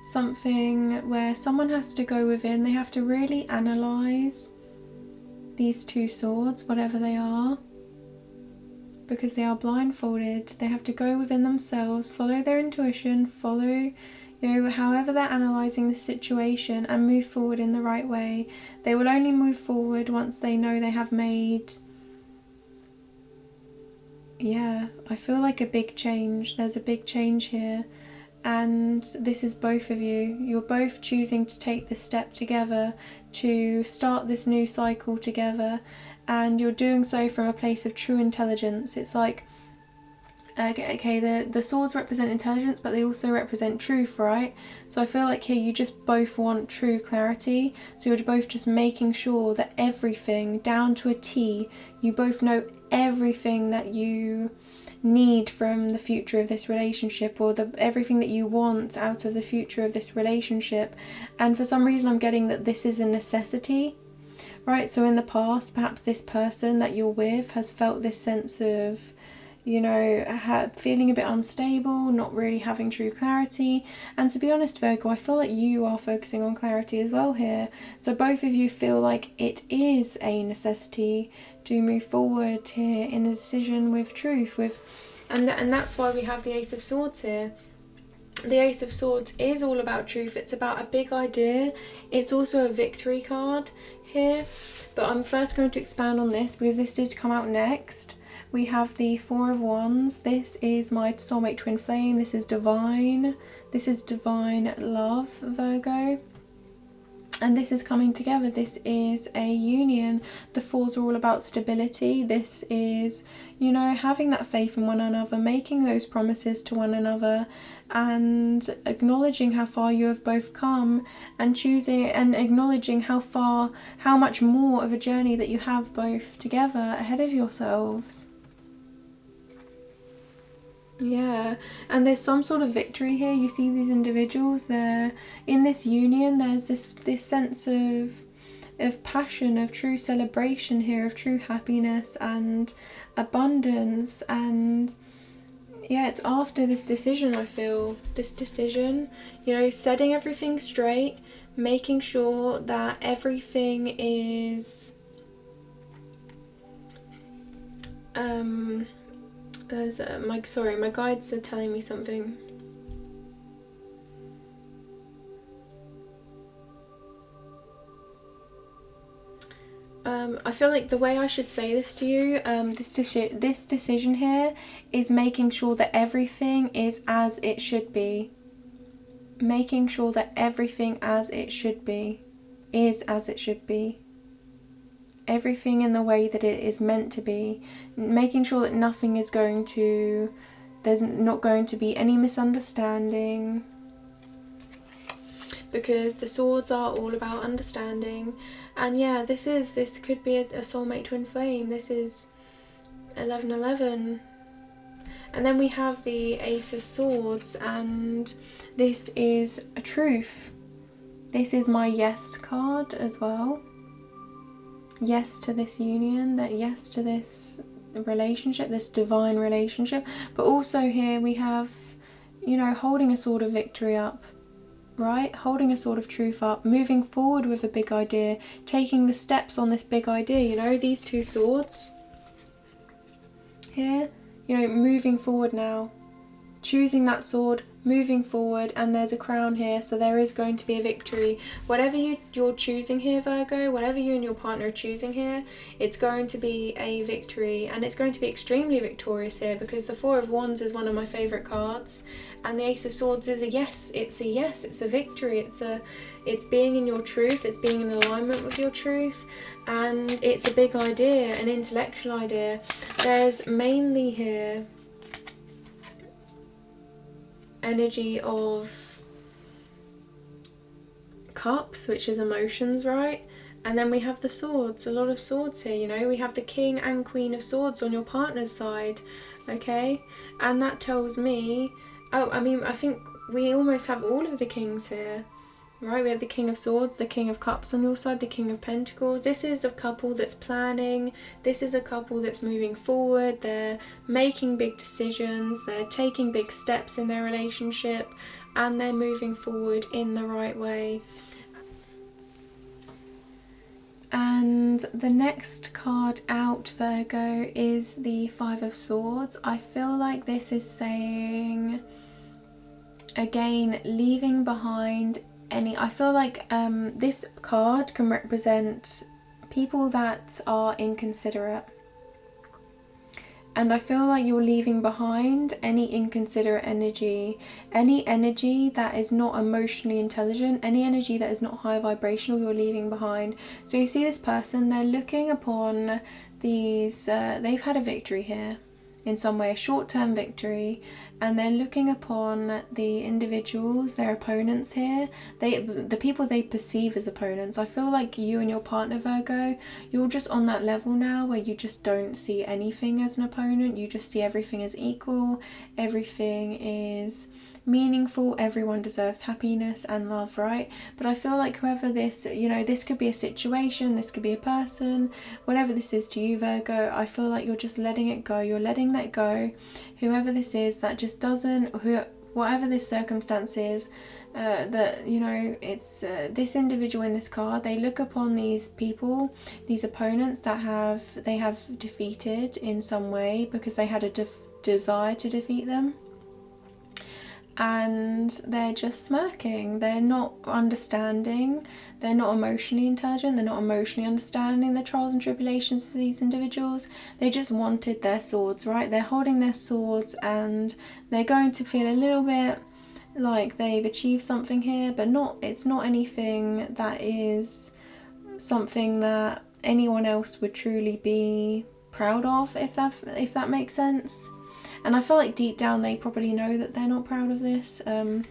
something where someone has to go within. They have to really analyse these 2 swords, whatever they are, because they are blindfolded. They have to go within themselves, follow their intuition, follow, however they're analysing the situation, and move forward in the right way. They will only move forward once they know they have made, I feel like a big change. There's a big change here. And this is both of you. You're both choosing to take this step together to start this new cycle together, and you're doing so from a place of true intelligence. It's like, okay, the swords represent intelligence, but they also represent truth, right? So I feel like here you just both want true clarity. So you're both just making sure that everything, down to a T, you both know everything that you need from the future of this relationship, or everything that you want out of the future of this relationship. And for some reason I'm getting that this is a necessity, right? So in the past, perhaps this person that you're with has felt this sense of, feeling a bit unstable, not really having true clarity. And to be honest, Virgo, I feel like you are focusing on clarity as well here. So both of you feel like it is a necessity to move forward here in a decision with truth, and that's why we have the Ace of Swords here. The Ace of Swords is all about truth. It's about a big idea. It's also a victory card here, but I'm first going to expand on this because this did come out next. We have the 4 of Wands. This is my soulmate twin flame. This is divine. This is divine love, Virgo. And this is coming together. This is a union. The 4s are all about stability. This is, having that faith in one another, making those promises to one another, and acknowledging how far you have both come, and choosing and acknowledging how much more of a journey that you have both together ahead of yourselves. Yeah, and there's some sort of victory here. You see these individuals, they're in this union. There's this sense of of passion, of true celebration here, of true happiness and abundance. And yeah, it's after this decision, I feel, this decision, you know, setting everything straight, making sure that everything is my guides are telling me something. I feel like the way I should say this to you, this decision here is making sure that everything is as it should be. Making sure that everything as it should be is as it should be. Everything in the way that it is meant to be. Making sure that nothing is going to, there's not going to be any misunderstanding. Because the swords are all about understanding. And yeah, this could be a soulmate twin flame. This is 1111. And then we have the Ace of Swords, and this is a truth. This is my yes card as well. Yes to this union, that yes to this relationship, this divine relationship. But also here we have, you know, holding a sword of victory up. Right? Holding a sword of truth up, moving forward with a big idea, taking the steps on this big idea, you know, these two swords here, you know, moving forward now, choosing that sword, moving forward, and there's a crown here, so there is going to be a victory. Whatever you're choosing here, Virgo, whatever you and your partner are choosing here, it's going to be a victory, and it's going to be extremely victorious here, because the Four of Wands is one of my favourite cards, and the Ace of Swords is a yes. It's a yes, it's a victory, it's being in your truth, it's being in alignment with your truth, and it's a big idea, an intellectual idea. There's mainly here energy of cups, which is emotions, right? And then we have the swords, a lot of swords here, you know, we have the King and Queen of Swords on your partner's side, okay? And that tells me, I think we almost have all of the kings here, right? We have the King of Swords, the King of Cups on your side, the King of Pentacles. This is a couple that's planning. This is a couple that's moving forward. They're making big decisions. They're taking big steps in their relationship, and they're moving forward in the right way. And the next card out, Virgo, is the Five of Swords. I feel like this is saying, again, leaving behind I feel like this card can represent people that are inconsiderate. And I feel like you're leaving behind any inconsiderate energy, any energy that is not emotionally intelligent, any energy that is not high vibrational, you're leaving behind. So you see this person, they're looking upon these, they've had a victory here in some way, a short-term victory, and they're looking upon the individuals, their opponents here, the people they perceive as opponents. I feel like you and your partner, Virgo, you're just on that level now where you just don't see anything as an opponent, you just see everything as equal, everything is meaningful, everyone deserves happiness and love, right? But I feel like whoever this, you know, this could be a situation, this could be a person, whatever this is to you, Virgo, I feel like you're just letting it go, you're letting that go. Whoever this is that just doesn't, whatever this circumstance is, that, you know, it's this individual in this card, they look upon these people, these opponents that they have defeated in some way because they had a desire to defeat them. And they're just smirking, they're not understanding, they're not emotionally intelligent, they're not emotionally understanding the trials and tribulations for these individuals. They just wanted their swords, right? They're holding their swords and they're going to feel a little bit like they've achieved something here, but it's not anything that is something that anyone else would truly be proud of, if that makes sense. And I feel like deep down they probably know that they're not proud of this. You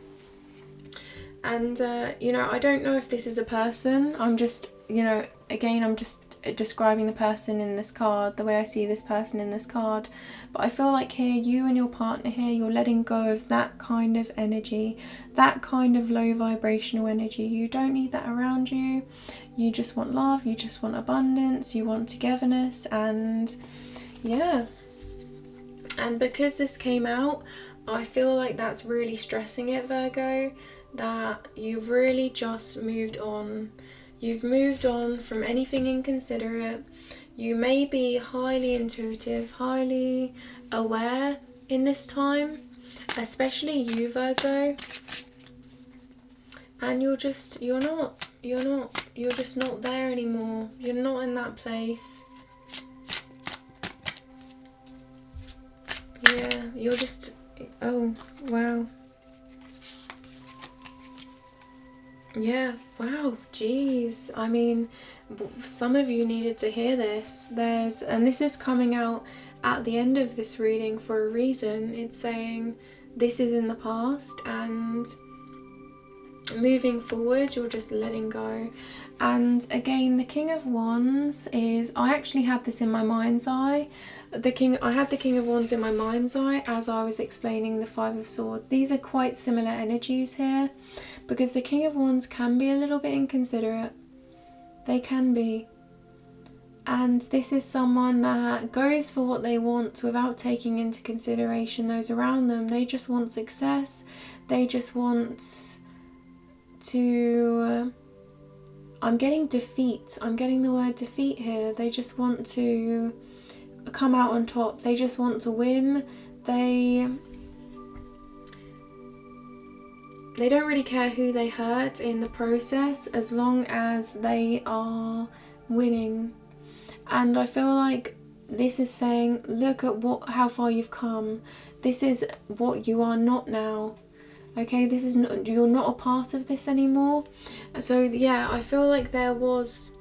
know, I don't know if this is a person. I'm just, you know, again, I'm just describing the person in this card, the way I see this person in this card. But I feel like here, you and your partner here, you're letting go of that kind of energy, that kind of low vibrational energy. You don't need that around you. You just want love, you just want abundance, you want togetherness, and yeah. And because this came out, I feel like that's really stressing it, Virgo, that you've really just moved on. You've moved on from anything inconsiderate. You may be highly intuitive, highly aware in this time, especially you, Virgo. And you're just not there anymore. You're not in that place. Yeah, you're just, oh, wow. Yeah, wow, geez. I mean, some of you needed to hear this. And this is coming out at the end of this reading for a reason. It's saying this is in the past, and moving forward, you're just letting go. And again, the King of Wands is, I actually had this in my mind's eye. I had the King of Wands in my mind's eye as I was explaining the Five of Swords. These are quite similar energies here, because the King of Wands can be a little bit inconsiderate. They can be. And this is someone that goes for what they want without taking into consideration those around them. They just want success. They just want to... I'm getting defeat. I'm getting the word defeat here. They just want to come out on top. They just want to win. They don't really care who they hurt in the process, as long as they are winning. And I feel like this is saying, look at how far you've come. This is what you are not now. Okay, this is not, you're not a part of this anymore. So yeah, I feel like there was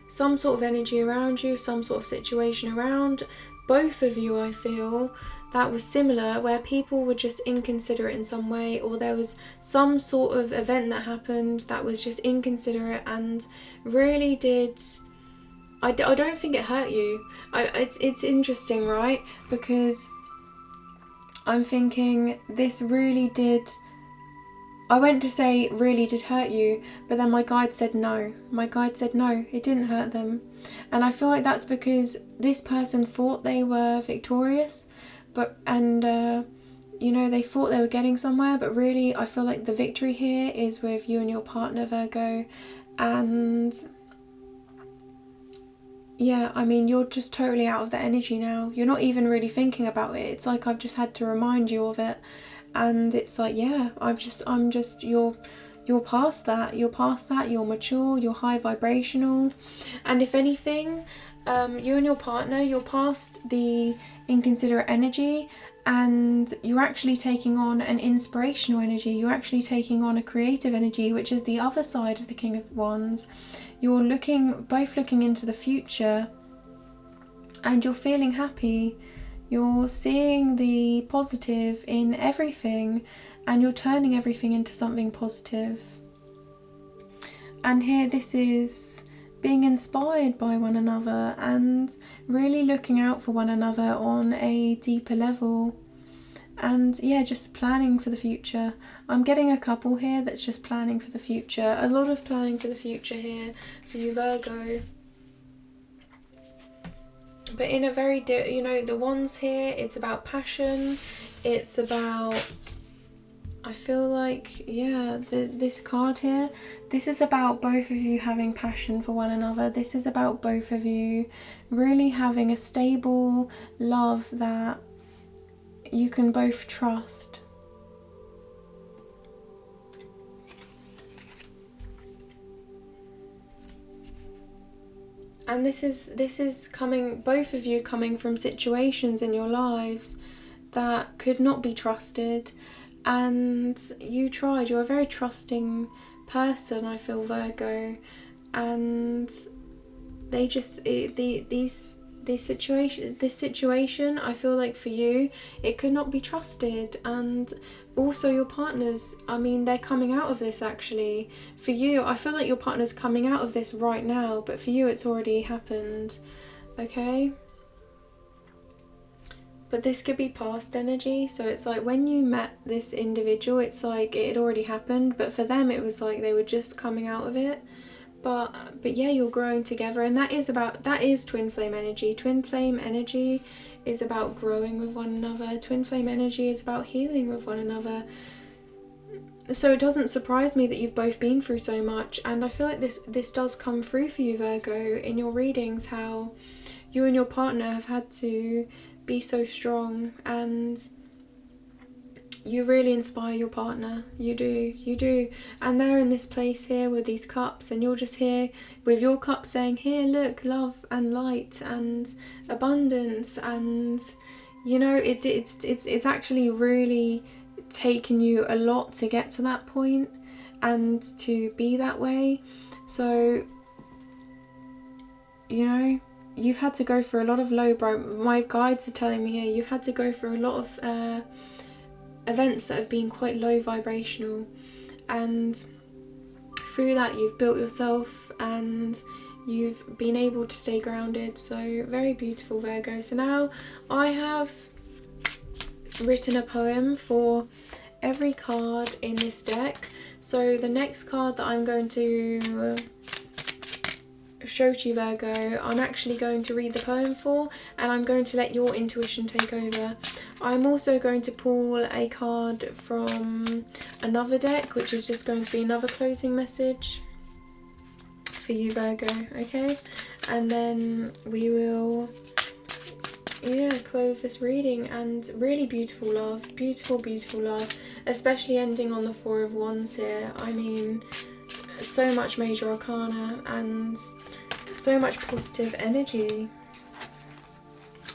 some sort of energy around you, some sort of situation around both of you, I feel, that was similar, where people were just inconsiderate in some way, or there was some sort of event that happened that was just inconsiderate and really did... I don't think it hurt you. It's interesting, right? Because I'm thinking this really did... I went to say really did hurt you, but then my guide said no. My guide said no, it didn't hurt them. And I feel like that's because this person thought they were victorious, you know, they thought they were getting somewhere, but really I feel like the victory here is with you and your partner, Virgo. And yeah, I mean, you're just totally out of the energy now. You're not even really thinking about it. It's like I've just had to remind you of it. And it's like, yeah, you're past that. You're past that. You're mature. You're high vibrational. And if anything, you and your partner, you're past the inconsiderate energy, and you're actually taking on an inspirational energy. You're actually taking on a creative energy, which is the other side of the King of Wands. You're both looking into the future, and you're feeling happy. You're seeing the positive in everything, and you're turning everything into something positive. And here this is being inspired by one another and really looking out for one another on a deeper level. And yeah, just planning for the future. I'm getting a couple here that's just planning for the future. A lot of planning for the future here for you, Virgo. But in a very, you know, the wands here, it's about passion. It's about, I feel like, yeah, this card here, this is about both of you having passion for one another. This is about both of you really having a stable love that you can both trust. And this is coming, both of you coming from situations in your lives that could not be trusted, and you tried. You're a very trusting person, I feel, Virgo, and they just these this situation, I feel like for you, it could not be trusted. And also your partners, I mean, they're coming out of this actually. For you, I feel like your partner's coming out of this right now, but for you, it's already happened, okay? But this could be past energy, so it's like when you met this individual, it's like it had already happened, but for them it was like they were just coming out of it. But yeah, you're growing together, and that is twin flame energy. Twin flame energy is about growing with one another. Twin flame energy is about healing with one another. So it doesn't surprise me that you've both been through so much, and I feel like this does come through for you, Virgo, in your readings, how you and your partner have had to be so strong, and you really inspire your partner. You do. And they're in this place here with these cups, and you're just here with your cup saying, here, look, love and light and abundance. And you know, it's actually really taken you a lot to get to that point and to be that way. So, you know, you've had to go through a lot of my guides are telling me here, you've had to go through a lot of events that have been quite low vibrational, and through that you've built yourself and you've been able to stay grounded. So very beautiful, Virgo. So now I have written a poem for every card in this deck. So the next card that I'm going to show to you, Virgo, I'm actually going to read the poem for, and I'm going to let your intuition take over. I'm also going to pull a card from another deck, which is just going to be another closing message for you, Virgo, okay? And then we will, yeah, close this reading. And really beautiful love, beautiful love, especially ending on the Four of Wands here. I mean, so much major arcana and so much positive energy.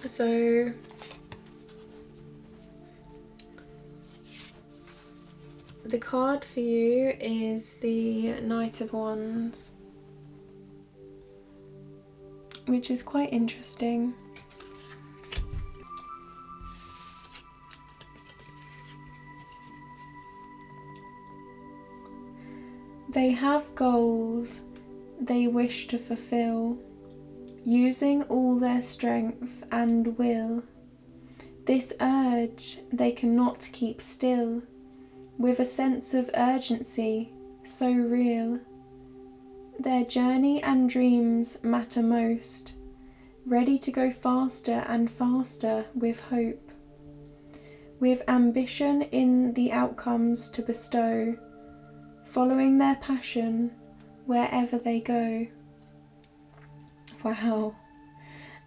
So the card for you is the Knight of Wands, which is quite interesting. They have goals they wish to fulfill, using all their strength and will. This urge they cannot keep still, with a sense of urgency so real. Their journey and dreams matter most, ready to go faster and faster with hope, with ambition in the outcomes to bestow, following their passion wherever they go. Wow.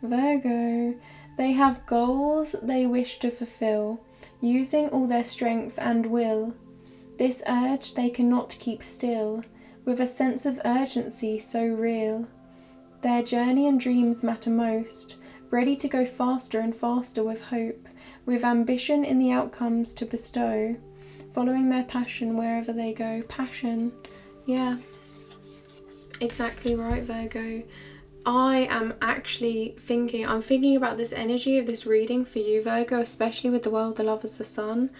Virgo, they have goals they wish to fulfill, using all their strength and will. This urge they cannot keep still, with a sense of urgency so real. Their journey and dreams matter most, ready to go faster and faster with hope, with ambition in the outcomes to bestow, following their passion wherever they go. Passion, yeah, exactly right, Virgo. I am actually thinking about this energy of this reading for you, Virgo, especially with the world, the lovers, the sun.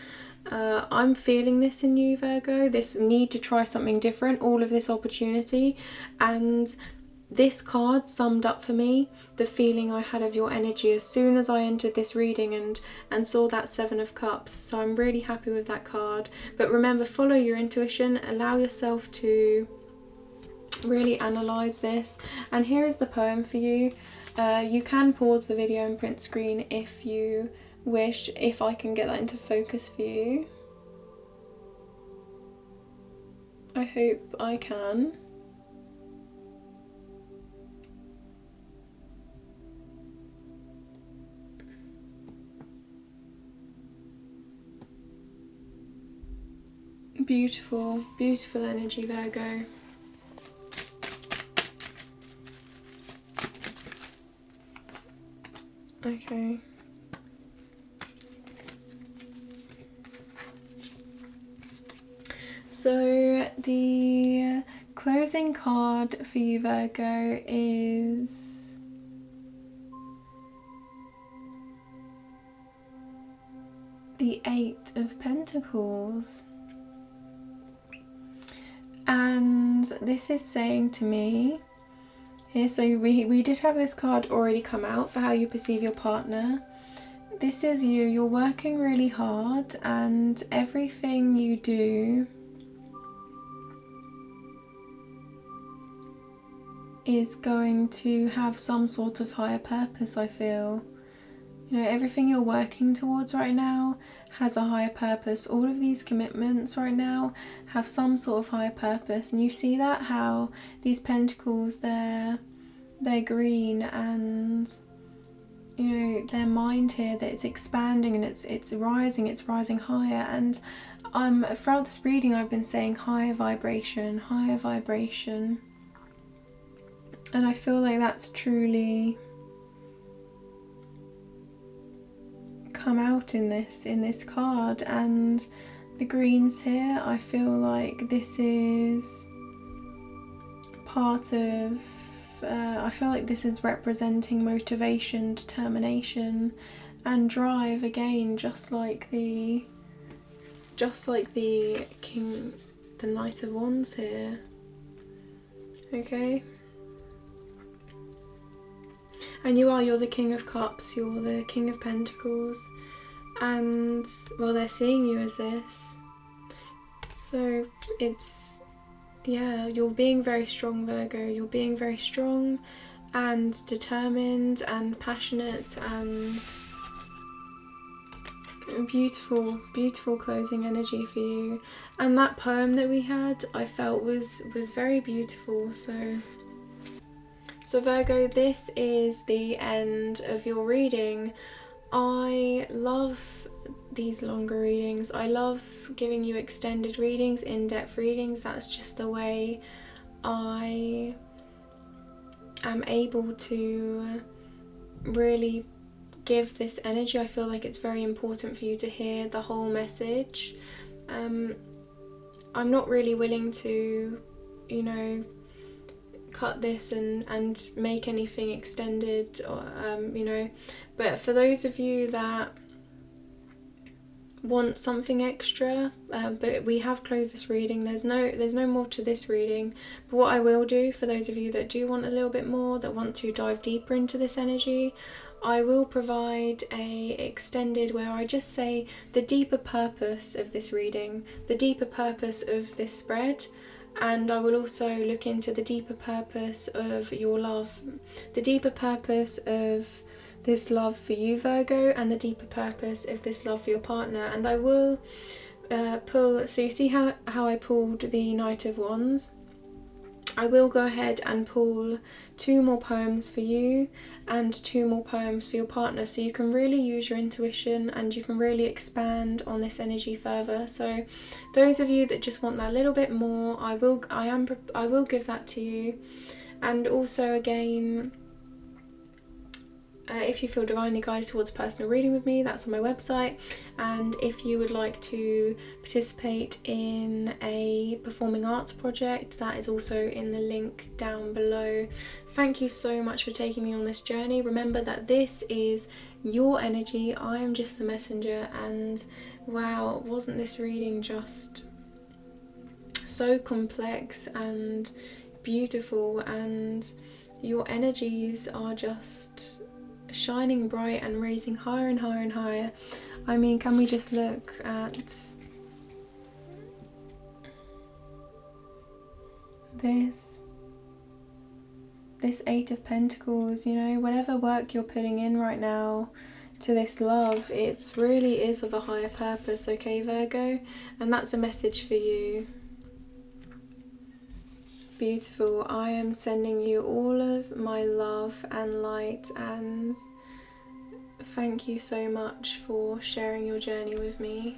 I'm feeling this in you, Virgo, this need to try something different, all of this opportunity. And this card summed up for me the feeling I had of your energy as soon as I entered this reading and saw that Seven of Cups. So I'm really happy with that card. But remember, follow your intuition, allow yourself to really analyze this. And here is the poem for you. You can pause the video and print screen if you wish, if I can get that into focus for you. I hope I can. Beautiful, beautiful energy, Virgo. Okay. So the closing card for you, Virgo, is Eight of Pentacles. And this is saying to me here, so we did have this card already come out for how you perceive your partner. This is you're working really hard, and everything you do is going to have some sort of higher purpose, I feel. You know, everything you're working towards right now has a higher purpose. All of these commitments right now have some sort of higher purpose, and you see that how these pentacles, they're green, and you know, their mind here, that it's expanding and it's rising higher. And throughout this reading I've been saying higher vibration, and I feel like that's truly come out in this card. And the greens here, I feel like this is part of I feel like this is representing motivation, determination and drive again, just like the king, the Knight of Wands here. Okay, and you're the King of Cups, you're the King of Pentacles, and well, they're seeing you as this, so it's, yeah, you're being very strong, Virgo. You're being very strong and determined and passionate, and beautiful, beautiful closing energy for you. And that poem that we had, I felt was very beautiful. So Virgo, this is the end of your reading. I love these longer readings. I love giving you extended readings, in-depth readings. That's just the way I am able to really give this energy. I feel like it's very important for you to hear the whole message. I'm not really willing to, you know, cut this and make anything extended, or you know, but for those of you that want something extra, but we have closed this reading, there's no more to this reading. But what I will do for those of you that do want a little bit more, that want to dive deeper into this energy, I will provide a extended where I just say the deeper purpose of this reading, the deeper purpose of this spread, and I will also look into the deeper purpose of your love, the deeper purpose of this love for you, Virgo, and the deeper purpose of this love for your partner. And I will pull, so you see how I pulled the Knight of Wands? I will go ahead and pull 2 more poems for you and 2 more poems for your partner, so you can really use your intuition and you can really expand on this energy further. So those of you that just want that little bit more, I will give that to you. And also, again, if you feel divinely guided towards personal reading with me, that's on my website. And if you would like to participate in a performing arts project, that is also in the link down below. Thank you so much for taking me on this journey. Remember that this is your energy, I am just the messenger. And wow, wasn't this reading just so complex and beautiful, and your energies are just shining bright and raising higher and higher and higher. I mean, can we just look at this 8 of Pentacles? You know, whatever work you're putting in right now to this love, it really is of a higher purpose, okay, Virgo? And that's a message for you. Beautiful. I am sending you all of my love and light, and thank you so much for sharing your journey with me.